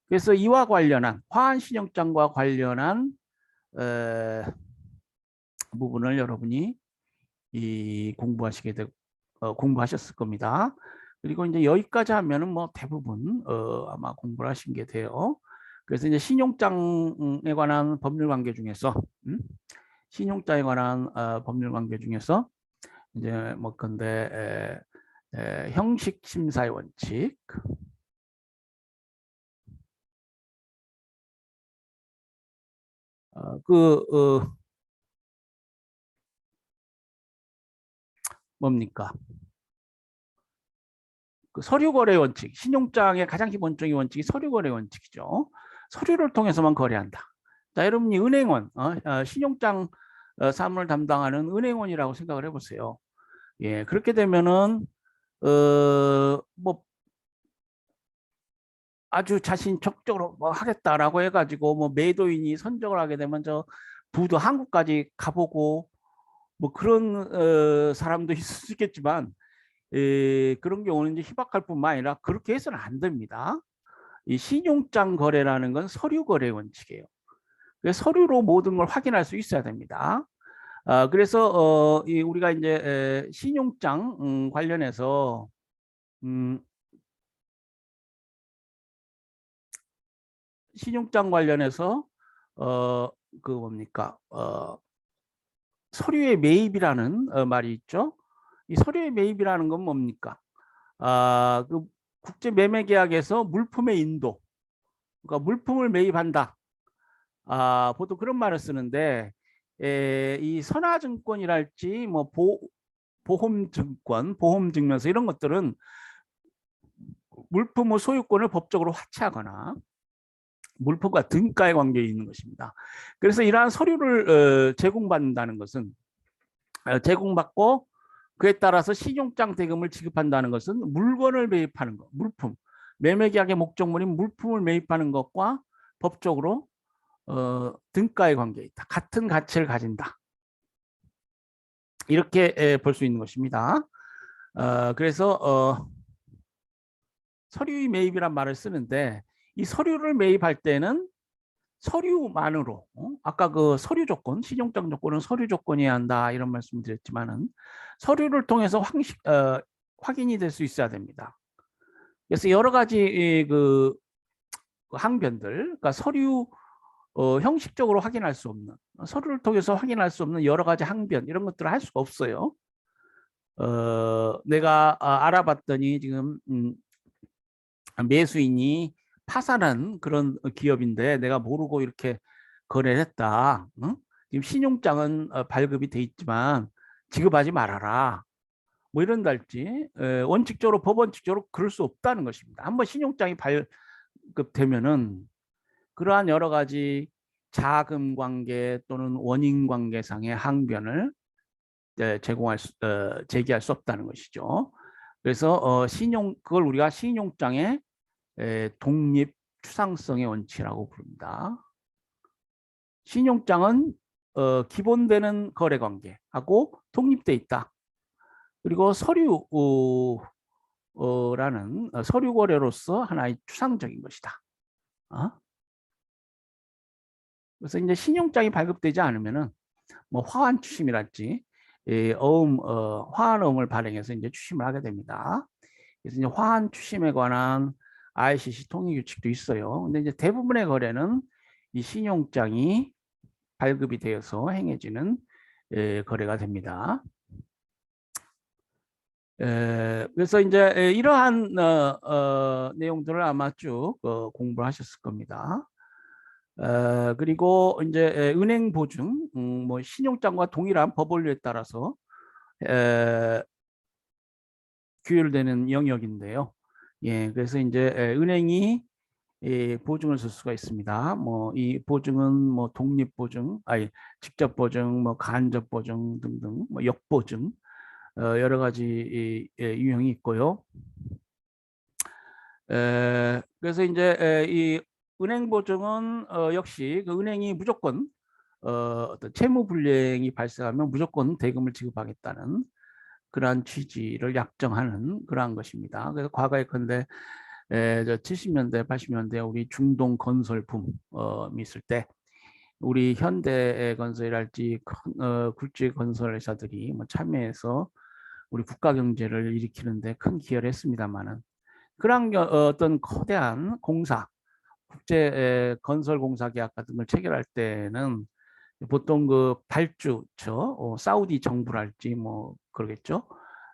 그래서 이와 관련한 화환신용장과 관련한 부분을 여러분이 공부하셨을 겁니다. 그리고 이제 여기까지 하면은 뭐 대부분 아마 공부를 하신 게 돼요. 그래서 이제 신용장에 관한 법률 관계 중에서 신용장에 관한 법률 관계 중에서 이제 뭐 근데 형식 심사의 원칙, 뭡니까? 그 서류거래 원칙, 신용장의 가장 기본적인 원칙이 서류거래 원칙이죠. 서류를 통해서만 거래한다. 자, 여러분이 은행원, 신용장 사무를 담당하는 은행원이라고 생각을 해보세요. 예, 그렇게 되면은 뭐 아주 자신 적극적으로 뭐 하겠다라고 해가지고 뭐 매도인이 선정을 하게 되면 저 부도 한국까지 가보고 뭐 그런 사람도 있을 수 있겠지만 그런 경우는 이제 희박할 뿐만 아니라 그렇게 해서는 안 됩니다. 이 신용장 거래라는 건 서류 거래 원칙이에요. 그래서 서류로 모든 걸 확인할 수 있어야 됩니다. 그래서 우리가 이제 신용장 관련해서 신용장 관련해서 그 뭡니까 서류의 매입이라는 말이 있죠. 이 서류의 매입이라는 건 뭡니까? 그 국제 매매 계약에서 물품의 인도, 그러니까 물품을 매입한다. 보통 그런 말을 쓰는데 이 선화증권이랄지 뭐 보험증권, 보험증명서 이런 것들은 물품의 소유권을 법적으로 화치하거나 물품과 등가에 관계 있는 것입니다. 그래서 이러한 서류를 제공받는다는 것은 제공받고 그에 따라서 신용장 대금을 지급한다는 것은 물건을 매입하는 것, 물품, 매매계약의 목적물인 물품을 매입하는 것과 법적으로 등가의 관계에 있다. 같은 가치를 가진다. 이렇게 볼 수 있는 것입니다. 그래서 서류의 매입이란 말을 쓰는데 이 서류를 매입할 때는 서류만으로 아까 그 서류 조건, 신용장 조건은 서류 조건이어야 한다 이런 말씀 드렸지만은 서류를 통해서 확인이 될 수 있어야 됩니다. 그래서 여러 가지 그 항변들, 그러니까 서류 형식적으로 확인할 수 없는, 서류를 통해서 확인할 수 없는 여러 가지 항변 이런 것들을 할 수가 없어요. 내가 알아봤더니 지금 매수인이 파산한 그런 기업인데 내가 모르고 이렇게 거래를 했다. 응? 지금 신용장은 발급이 돼 있지만 지급하지 말아라. 뭐 이런달지 원칙적으로 법원칙적으로 그럴 수 없다는 것입니다. 한번 신용장이 발급되면은 그러한 여러 가지 자금 관계 또는 원인 관계상의 항변을 제기할 수 없다는 것이죠. 그래서 그걸 우리가 신용장의 독립 추상성의 원칙이라고 부릅니다. 신용장은 기본되는 거래관계하고 독립돼 있다. 그리고 서류라는 서류 거래로서 하나의 추상적인 것이다. 그래서 이제 신용장이 발급되지 않으면은 뭐 화환 추심이랄지 화환어음을 발행해서 이제 추심을 하게 됩니다. 그래서 이제 화환 추심에 관한 ICC 통일 규칙도 있어요. 근데 이제 대부분의 거래는 이 신용장이 발급이 되어서 행해지는 거래가 됩니다. 그래서 이제 이러한 내용들을 아마 쭉 공부를 하셨을 겁니다. 그리고 이제 은행 보증, 뭐 신용장과 동일한 법 원리에 따라서 규율되는 영역인데요. 예, 그래서 이제 은행이 보증을 쓸 수가 있습니다. 뭐 이 보증은 뭐 독립 보증, 아니 직접 보증, 뭐 간접 보증 등등, 뭐 역보증 여러 가지 유형이 있고요. 그래서 이제 이 은행 보증은 역시 그 은행이 무조건 어떤 채무 불이행이 발생하면 무조건 대금을 지급하겠다는 그러한 취지를 약정하는 그러한 것입니다. 그래서 과거에 근데 저 70년대, 80년대 우리 중동 건설붐이 있을 때 우리 현대건설이랄지 큰 굴지 건설 회사들이 뭐 참여해서 우리 국가 경제를 일으키는데 큰 기여를 했습니다만은 그런 어떤 거대한 공사, 국제 건설 공사 계약 같은 걸 체결할 때는 보통 그 발주처, 사우디 정부랄지 뭐 그러겠죠.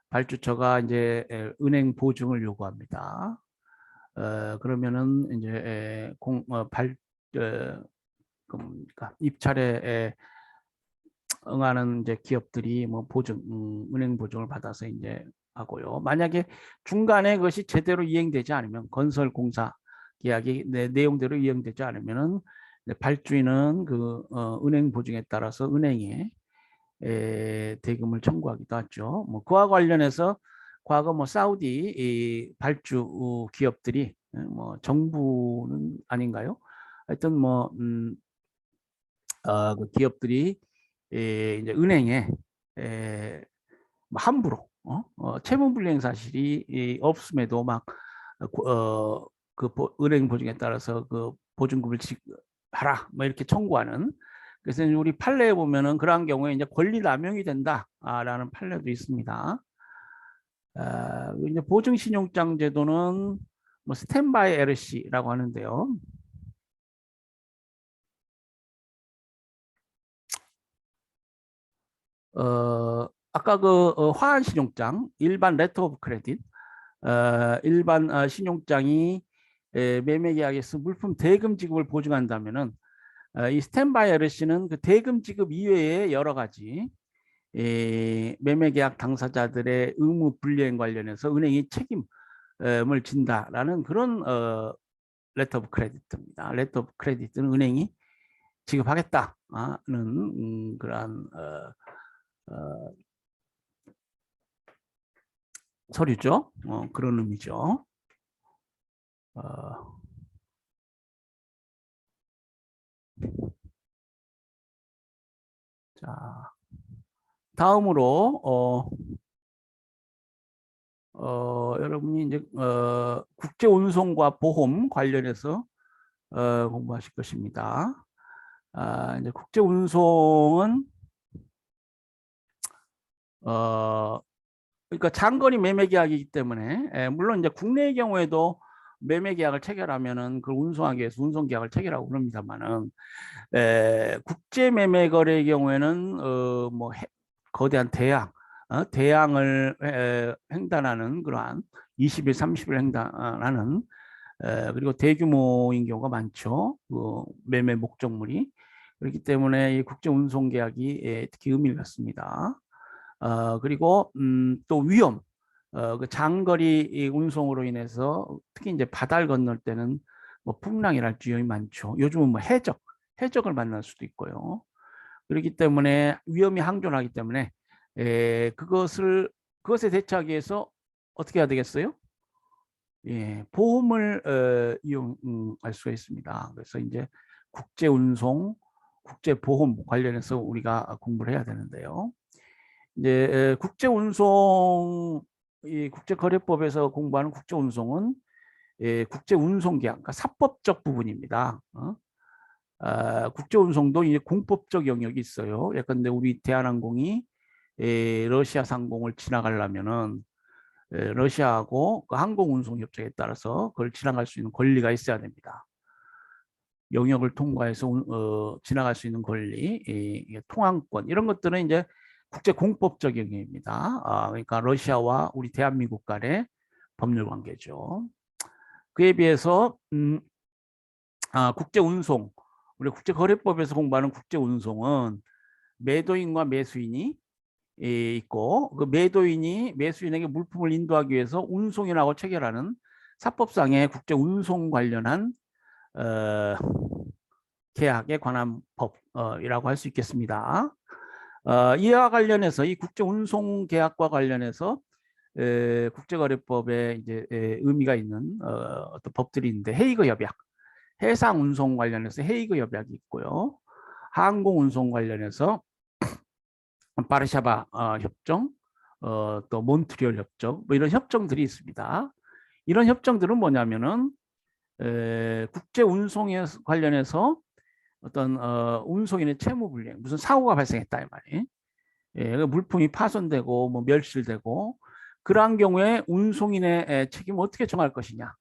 발주처가 이제 은행 보증을 요구합니다. 그러면은 이제 그러니까 입찰에 응하는 이제 기업들이 뭐 은행 보증을 받아서 이제 하고요. 만약에 중간에 그것이 제대로 이행되지 않으면 건설 공사 계약이 내용대로 이행되지 않으면은 발주인은 그 은행 보증에 따라서 은행에 대금을 청구하기도 하죠. 뭐 그와 관련해서 과거 뭐 사우디 이 발주 기업들이 뭐 정부는 아닌가요? 하여튼 뭐 그 기업들이 이제 은행에 함부로 채무불이행 사실이 없음에도 막 그 은행 보증에 따라서 그 보증금을 지급하라 뭐 이렇게 청구하는. 그래서 우리 판례에 보면은 그러한 경우에 이제 권리 남용이 된다라는 판례도 있습니다. 이제 보증신용장 제도는 뭐 스탠바이 LC라고 하는데요. 아까 그 화한 신용장, 일반 레터 오브 크레딧, 일반 신용장이 매매 계약에서 물품 대금 지급을 보증한다면은 이 스탠바이 LC는 그 대금 지급 이외에 여러 가지 매매 계약 당사자들의 의무 불이행 관련해서 은행이 책임을 진다라는 그런 레터 오브 크레딧입니다. 레터 오브 크레딧은 은행이 지급하겠다는 그러한 서류죠. 그런 의미죠. 어, 자, 다음으로 여러분이 이제 국제 운송과 보험 관련해서 공부하실 것입니다. 이제 국제 운송은 그러니까 장거리 매매 계약이기 때문에 물론 이제 국내의 경우에도 매매 계약을 체결하면은 그 운송하기 위해서 운송 계약을 체결하고 그럽니다만은 국제 매매 거래의 경우에는 뭐 거대한 대양을 횡단하는 그러한 20일, 30일 횡단하는 그리고 대규모인 경우가 많죠. 그 매매 목적물이 그렇기 때문에 이 국제 운송 계약이 특히 의미를 갖습니다. 그리고 또 위험, 그 장거리 이 운송으로 인해서 특히 이제 바다를 건널 때는 뭐 풍랑이랄지 위험이 많죠. 요즘은 뭐 해적을 만날 수도 있고요. 그렇기 때문에 위험이 항존하기 때문에 그것에 대처하기 위해서 어떻게 해야 되겠어요? 예, 보험을 이용할 수가 있습니다. 그래서 이제 국제 운송, 국제 보험 관련해서 우리가 공부를 해야 되는데요. 이제 국제 운송 이 국제거래법에서 공부하는 국제 운송은 국제 운송 계약, 그러니까 사법적 부분입니다. 국제 운송도 이제 공법적 영역이 있어요. 예컨대 우리 대한항공이 러시아 상공을 지나가려면은 러시아하고 그 항공운송협정에 따라서 그걸 지나갈 수 있는 권리가 있어야 됩니다. 영역을 통과해서 지나갈 수 있는 권리, 통항권 이런 것들은 이제 국제 공법적 영역입니다. 그러니까 러시아와 우리 대한민국 간의 법률 관계죠. 그에 비해서 국제 운송, 우리 국제거래법에서 공부하는 국제 운송은 매도인과 매수인이 있고 그 매도인이 매수인에게 물품을 인도하기 위해서 운송인하고 체결하는 사법상의 국제 운송 관련한 계약에 관한 법이라고 할 수 있겠습니다. 이와 관련해서 이 국제 운송 계약과 관련해서 국제거래법에 이제 의미가 있는 어떤 법들이 있는데 헤이그 협약, 해상 운송 관련해서 헤이그 협약이 있고요. 항공 운송 관련해서 바르샤바 협정, 또 몬트리올 협정, 뭐 이런 협정들이 있습니다. 이런 협정들은 뭐냐면은 국제 운송에 관련해서 어떤 운송인의 채무 불이행, 무슨 사고가 발생했다 이 말이에요. 그 물품이 파손되고 뭐 멸실되고 그러한 경우에 운송인의 책임을 어떻게 정할 것이냐.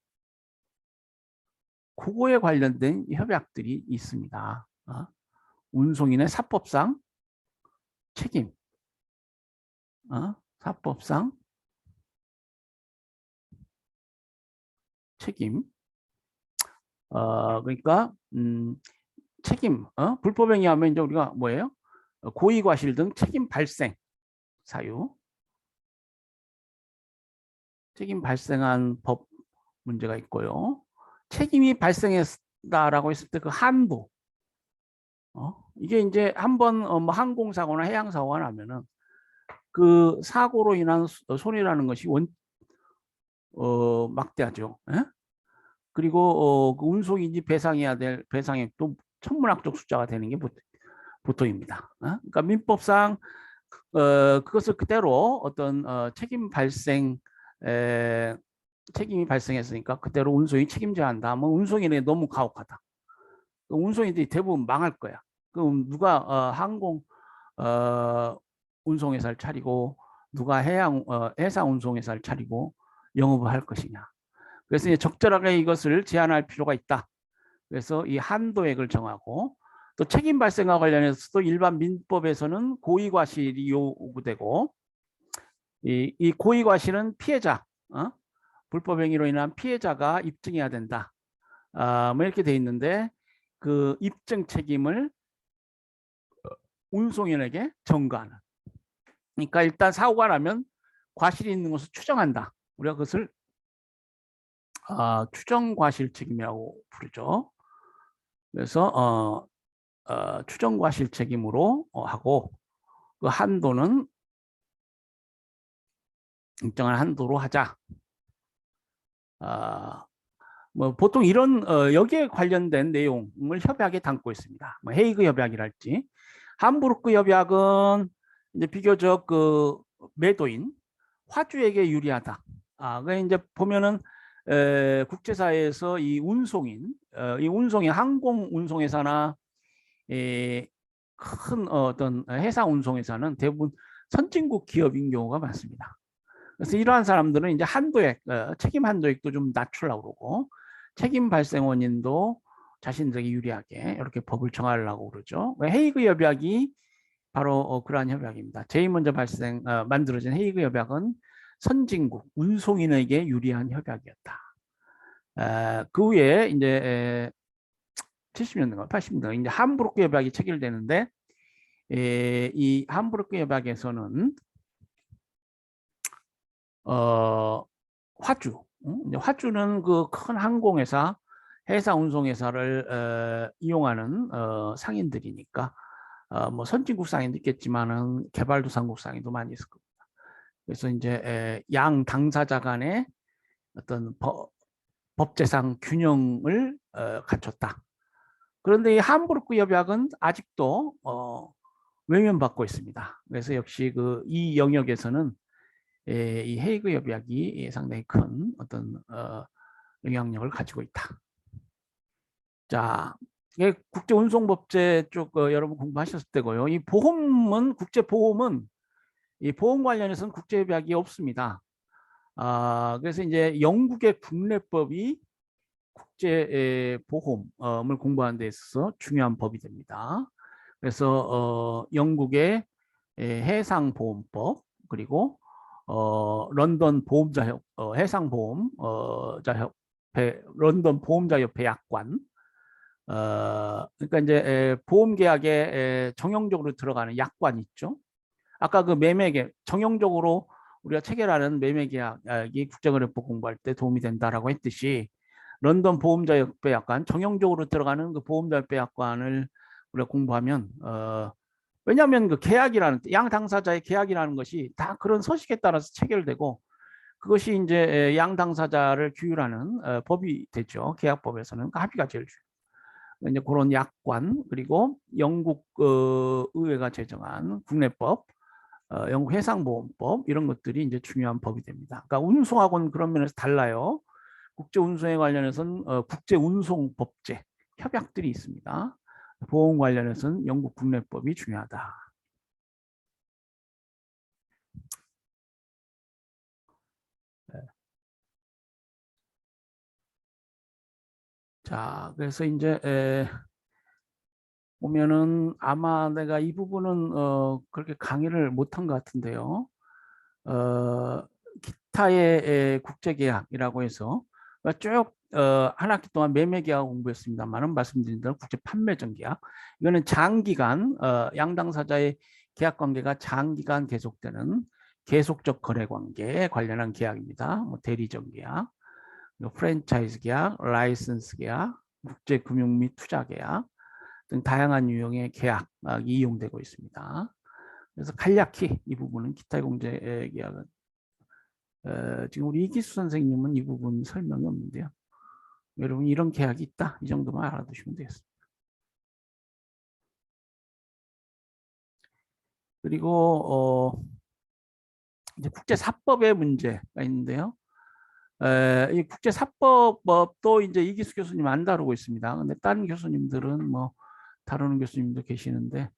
그거에 관련된 협약들이 있습니다. 운송인의 사법상 책임, 사법상 책임. 그러니까 책임, 불법행위하면 이제 우리가 뭐예요? 고의과실 등 책임 발생 사유, 책임 발생한 법 문제가 있고요. 책임이 발생했다라고 했을 때 그 한도, 이게 이제 한번 뭐 항공사고나 해양사고가 나면은 그 사고로 인한 손해라는 것이 막대하죠. 에? 그리고 그 운송인이 배상해야 될 배상액도 천문학적 숫자가 되는 게 보통입니다. 그러니까 민법상 그것을 그대로 어떤 책임이 발생했으니까 그대로 운송이 책임져야 한다. 뭐 운송인이 너무 가혹하다. 운송인들이 대부분 망할 거야. 그럼 누가 항공 운송회사를 차리고 누가 해상 운송회사를 차리고 영업을 할 것이냐. 그래서 이제 적절하게 이것을 제한할 필요가 있다. 그래서 이 한도액을 정하고 또 책임 발생과 관련해서도 일반 민법에서는 고의과실이 요구되고 이 고의과실은 피해자, 불법행위로 인한 피해자가 입증해야 된다. 뭐 이렇게 돼 있는데 그 입증 책임을 운송인에게 전가하는. 그러니까 일단 사고가 나면 과실이 있는 것을 추정한다. 우리가 그것을 추정과실 책임이라고 부르죠. 그래서 추정과실 책임으로 하고 그 한도는 일정한 한도로 하자. 뭐 보통 이런 여기에 관련된 내용을 협약에 담고 있습니다. 뭐 헤이그 협약이랄지 함부르크 협약은 이제 비교적 그 매도인 화주에게 유리하다. 그 이제 보면은 국제사회에서 이 운송인, 이 운송인 항공 운송회사나 큰 어떤 해상 운송회사는 대부분 선진국 기업인 경우가 많습니다. 그래서 이러한 사람들은 이제 한도액, 책임 한도액도 좀 낮추려고 그러고 책임 발생 원인도 자신들에게 유리하게 이렇게 법을 정하려고 그러죠. 헤이그 협약이 바로 그러한 협약입니다. 제일 먼저 만들어진 헤이그 협약은 선진국 운송인에게 유리한 협약이었다. 그 후에 이제 70년대인가 80년대 이제 함부르크 협약이 체결되는데 이 함부르크 협약에서는 화주, 화주는 그 큰 항공회사, 해상 운송회사를 이용하는 상인들이니까 뭐 선진국 상인도 있겠지만은 개발도상국 상인도 많이 있을 겁니다. 그래서 이제 양 당사자 간의 어떤 법제상 균형을 갖췄다. 그런데 이 함부르크 협약은 아직도 외면받고 있습니다. 그래서 역시 그 이 영역에서는 이 헤이그 협약이 상당히 큰 어떤 영향력을 가지고 있다. 자, 이게 국제운송법제 쪽 여러분 공부하셨을 때고요. 이 보험은 국제보험은 이 보험 관련해서는 국제협약이 없습니다. 그래서 이제 영국의 국내법이 국제보험을 공부하는 데 있어서 중요한 법이 됩니다. 그래서 영국의 해상보험법 그리고 런던 보험자협 해상보험자협회 런던 보험자협회 약관 그러니까 이제 보험계약에 정형적으로 들어가는 약관 있죠. 아까 그 매매계약 정형적으로 우리가 체결하는 매매계약이 국제거래법 공부할 때 도움이 된다라고 했듯이 런던 보험자협회 약관 정형적으로 들어가는 그 보험자협회 약관을 우리가 공부하면 왜냐하면 그 계약이라는 양 당사자의 계약이라는 것이 다 그런 서식에 따라서 체결되고 그것이 이제 양 당사자를 규율하는 법이 되죠. 계약법에서는 그 합의가 제일 중요해요. 이제 그런 약관 그리고 영국 의회가 제정한 국내법, 영국 해상보험법 이런 것들이 이제 중요한 법이 됩니다. 그러니까 운송하고는 그런 면에서 달라요. 국제운송에 관련해서는 국제운송법제 협약들이 있습니다. 보험 관련해서는 영국 국내법이 중요하다. 자, 그래서 이제 보면은 아마 내가 이 부분은 그렇게 강의를 못한 것 같은데요. 기타의 국제계약이라고 해서 쭉 한 학기 동안 매매계약 공부했습니다만은 말씀드린 대로 국제판매전계약 이거는 장기간 양 당사자의 계약관계가 장기간 계속되는 계속적 거래관계에 관련한 계약입니다. 뭐 대리점계약, 프랜차이즈 계약, 라이선스 계약, 국제금융 및 투자계약 등 다양한 유형의 계약이 이용되고 있습니다. 그래서 간략히 이 부분은 기타 공제계약은 지금 우리 이기수 선생님은 이 부분 설명이 없는데요. 여러분 이런 계약이 있다 이 정도만 알아두시면 되겠습니다. 그리고 이제 국제사법의 문제가 있는데요. 이 국제사법도 이제 이기수 교수님 안 다루고 있습니다. 근데 다른 교수님들은 뭐 다루는 교수님도 계시는데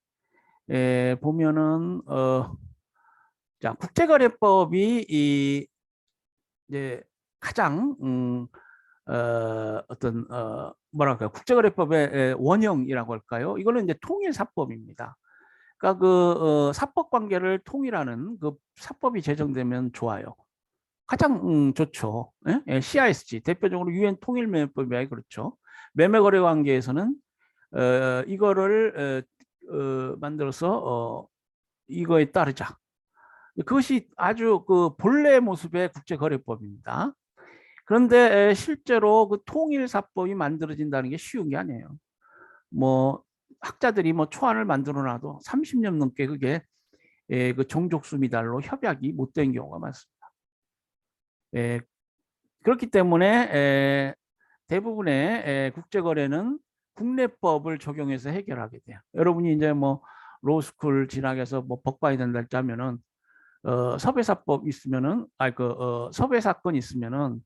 보면은 자 국제거래법이 이제 가장 어떤 뭐랄까요 국제거래법의 원형이라고 할까요? 이거는 이제 통일사법입니다. 그러니까 그 사법 관계를 통일하는 그 사법이 제정되면 좋아요. 가장 좋죠. 예? CISG 대표적으로 유엔 통일매매법이 그렇죠. 매매거래 관계에서는 이거를 만들어서 이거에 따르자. 그것이 아주 그 본래 모습의 국제거래법입니다. 그런데 실제로 그 통일사법이 만들어진다는 게 쉬운 게 아니에요. 뭐 학자들이 뭐 초안을 만들어놔도 30년 넘게 그게 그 종족수 미달로 협약이 못 된 경우가 많습니다. 그렇기 때문에 대부분의 국제거래는 국내법을 적용해서 해결하게 돼요. 여러분이 이제 뭐 로스쿨 진학해서 뭐 법관이 된다 했자면은 섭외사법 있으면은 섭외사건 있으면은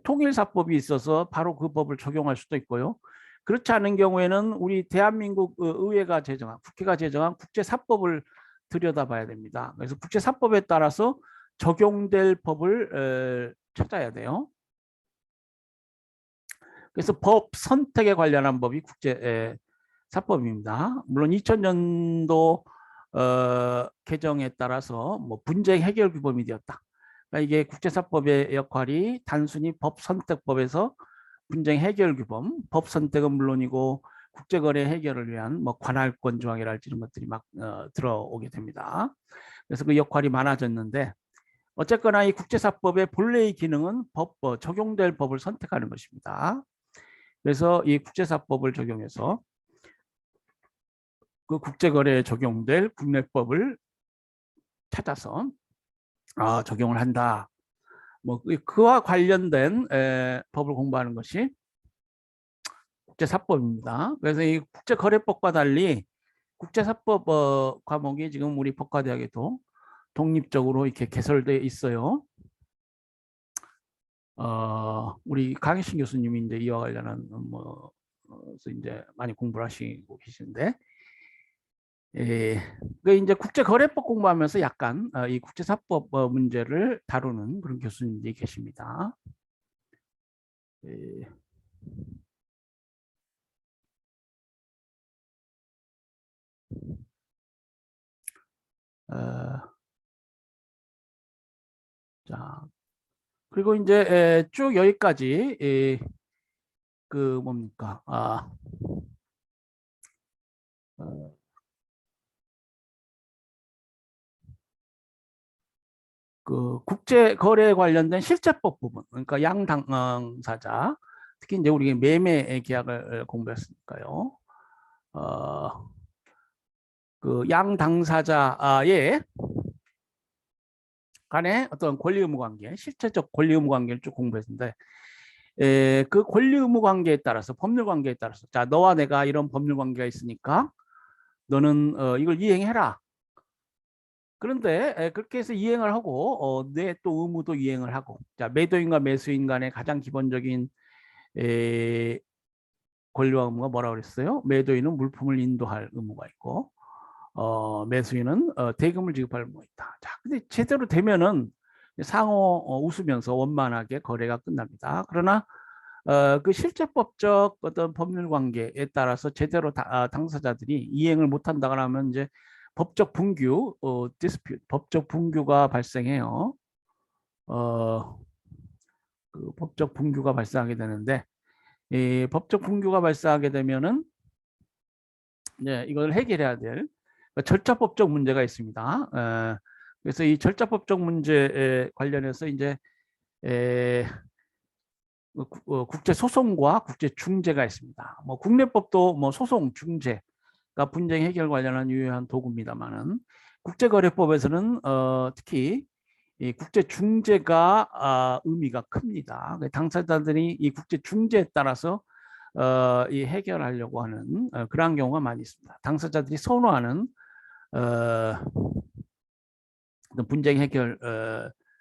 통일사법이 있어서 바로 그 법을 적용할 수도 있고요. 그렇지 않은 경우에는 우리 대한민국 의회가 제정한 국회가 제정한 국제사법을 들여다봐야 됩니다. 그래서 국제사법에 따라서 적용될 법을 찾아야 돼요. 그래서 법 선택에 관련한 법이 국제사법입니다. 물론 2000년도 개정에 따라서 뭐 분쟁 해결 규범이 되었다. 그러니까 이게 국제사법의 역할이 단순히 법 선택법에서 분쟁 해결 규범, 법 선택은 물론이고 국제거래 해결을 위한 뭐 관할권 조항이랄지 이런 것들이 막 들어오게 됩니다. 그래서 그 역할이 많아졌는데 어쨌거나 이 국제사법의 본래의 기능은 적용될 법을 선택하는 것입니다. 그래서 이 국제사법을 적용해서 그 국제거래에 적용될 국내법을 찾아서 적용을 한다. 뭐 그와 관련된 법을 공부하는 것이 국제사법입니다. 그래서 이 국제거래법과 달리 국제사법 과목이 지금 우리 법과대학에도 독립적으로 이렇게 개설되어 있어요. 우리 강희신 교수님이 이제 이와 관련한 뭐 이제 많이 공부를 하시고 계시는데, 그 이제 국제거래법 공부하면서 약간 이 국제사법 문제를 다루는 그런 교수님들이 계십니다. 자, 그리고 이제 쭉 여기까지 그 뭡니까? 그 국제 거래에 관련된 실제법 부분, 그러니까 양당사자, 특히 이제 우리 매매 계약을 공부했으니까요. 그 양당사자의 간의 어떤 권리 의무 관계, 실체적 권리 의무 관계를 쭉 공부했는데, 그 권리 의무 관계에 따라서, 법률 관계에 따라서, 자, 너와 내가 이런 법률 관계가 있으니까 너는 이걸 이행해라. 그런데 그렇게 해서 이행을 하고 내 또 의무도 이행을 하고, 자, 매도인과 매수인 간의 가장 기본적인 권리와 의무가 뭐라고 그랬어요? 매도인은 물품을 인도할 의무가 있고 매수인은 대금을 지급할 의무가 있다. 자, 근데 제대로 되면은 상호 웃으면서 원만하게 거래가 끝납니다. 그러나 그 실제법적 어떤 법률 관계에 따라서 제대로 당사자들이 이행을 못한다거나 하면 이제 법적 분규, dispute, 법적 분규가 발생해요. 그 법적 분규가 발생하게 되는데, 이 법적 분규가 발생하게 되면은 이제 이걸 해결해야 될 절차법적 문제가 있습니다. 그래서 이 절차법적 문제에 관련해서 이제 국제 소송과 국제 중재가 있습니다. 뭐 국내법도 뭐 소송, 중재, 그러니까 분쟁 해결 관련한 유효한 도구입니다만은 국제거래법에서는 특히 이 국제 중재가 의미가 큽니다. 당사자들이 이 국제 중재에 따라서 이 해결하려고 하는 그러한 경우가 많이 있습니다. 당사자들이 선호하는 분쟁 해결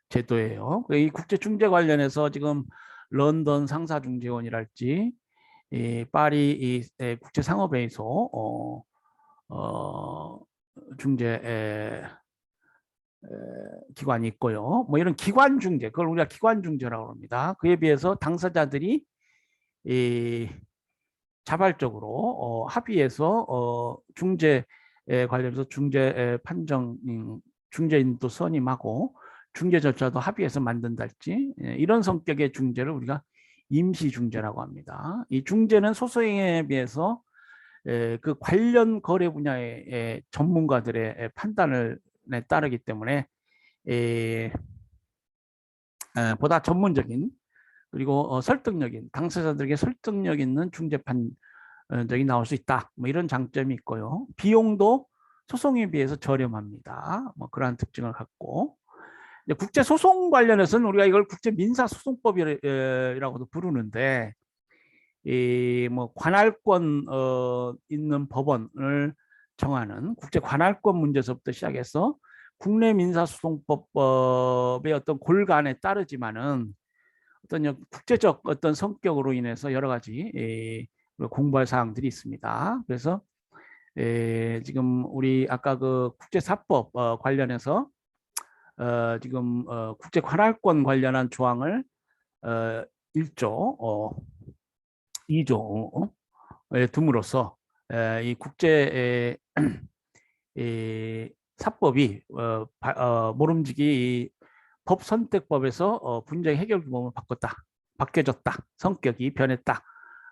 제도예요. 이 국제 중재 관련해서 지금 런던 상사중재원이랄지 이 파리 이 국제상업회의소 중재 기관이 있고요. 뭐 이런 기관 중재, 그걸 우리가 기관 중재라고 합니다. 그에 비해서 당사자들이 이 자발적으로 합의해서 중재에 관련해서 중재 판정 중재인도 선임하고 중재 절차도 합의해서 만든달지 이런 성격의 중재를 우리가 임시 중재라고 합니다. 이 중재는 소송에 비해서 그 관련 거래 분야의 전문가들의 판단에 따르기 때문에 보다 전문적인 그리고 설득력인 당사자들에게 설득력 있는 중재 판정이 나올 수 있다. 뭐 이런 장점이 있고요. 비용도 소송에 비해서 저렴합니다. 뭐 그러한 특징을 갖고 국제 소송 관련해서는 우리가 이걸 국제 민사 소송법이라고도 부르는데 뭐 관할권 있는 법원을 정하는 국제 관할권 문제서부터 시작해서 국내 민사소송법의 어떤 골간에 따르지만은 어떤 국제적 어떤 성격으로 인해서 여러 가지 공부할 사항들이 있습니다. 그래서 지금 우리 아까 그 국제사법 관련해서 지금 국제 관할권 관련한 조항을 1조, 2조에 둠으로써 이 국제 사법이 모름지기 법 선택법에서 분쟁 해결 규범을 바뀌어졌다. 성격이 변했다.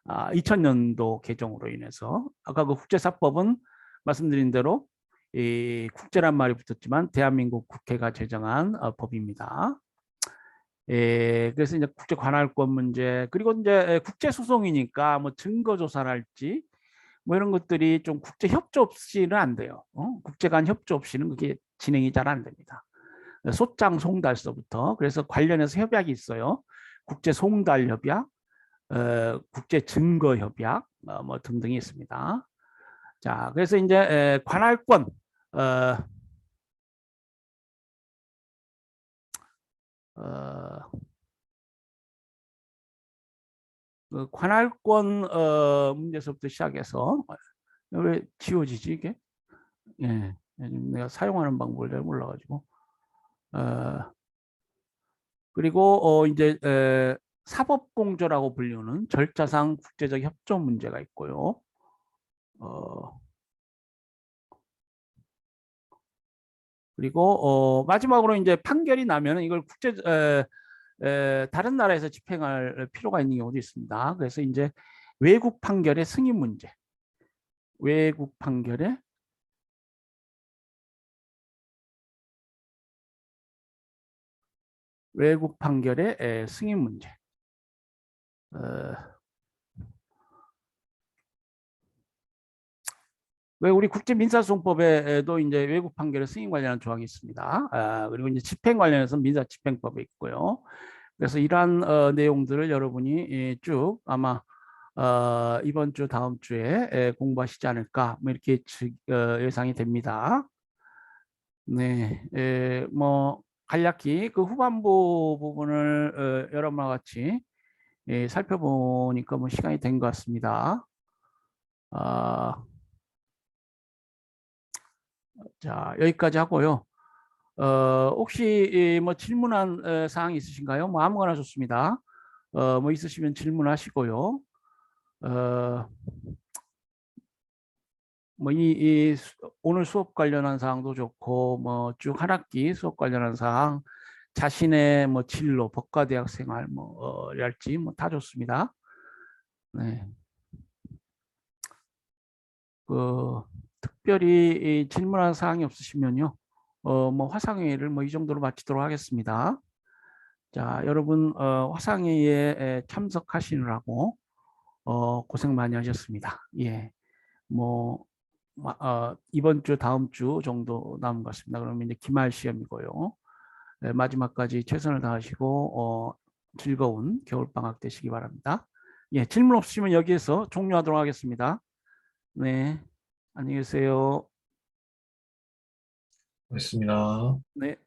2000년도 개정으로 인해서 아까 그 국제사법은 말씀드린 대로 이 국제란 말이 붙었지만 대한민국 국회가 제정한 법입니다. 그래서 이제 국제 관할권 문제 그리고 이제 국제 소송이니까 뭐 증거 조사를 할지 뭐 이런 것들이 좀 국제 협조 없이는 안 돼요. 국제 간 협조 없이는 그게 진행이 잘 안 됩니다. 소장 송달서부터 그래서 관련해서 협약이 있어요. 국제 송달 협약, 국제 증거 협약 뭐 등등이 있습니다. 자, 그래서 이제 관할권 그 관할권 문제서부터 시작해서 왜 지워지지 이게? 예, 내가 사용하는 방법을 잘 몰라가지고 그리고 이제 사법공조라고 불리는 절차상 국제적 협조 문제가 있고요. 그리고 마지막으로 이제 판결이 나면은 이걸 다른 나라에서 집행할 필요가 있는 경우도 있습니다. 그래서 이제 외국 판결의 승인 문제, 외국 판결의 승인 문제. 왜 우리 국제민사소송법에도 이제 외국 판결의 승인 관련한 조항이 있습니다. 그리고 이제 집행 관련해서 민사집행법에 있고요. 그래서 이러한 내용들을 여러분이 쭉 아마 이번 주 다음 주에 공부하시지 않을까 뭐 이렇게 예상이 됩니다. 네, 뭐 간략히 그 후반부 부분을 여러분과 같이 살펴보니까 뭐 시간이 된 것 같습니다. 자, 여기까지 하고요. 혹시 뭐 질문한 사항이 있으신가요? 뭐 아무거나 좋습니다. 뭐 있으시면 질문하시고요. 뭐 오늘 수업 관련한 사항도 좋고 뭐 쭉 한 학기 수업 관련한 사항, 자신의 뭐 진로, 법과대학 생활 뭐 랄지 뭐 다 좋습니다. 네. 그 특별히 질문한 사항이 없으시면요. 뭐 화상회의를 뭐 이 정도로 마치도록 하겠습니다. 자, 여러분 화상회의에 참석하시느라고 고생 많이 하셨습니다. 예, 뭐 이번 주 다음 주 정도 남은 것 같습니다. 그러면 이제 기말 시험이고요. 마지막까지 최선을 다하시고 즐거운 겨울방학 되시기 바랍니다. 예, 질문 없으시면 여기에서 종료하도록 하겠습니다. 네, 안녕히 계세요. 고맙습니다. 네.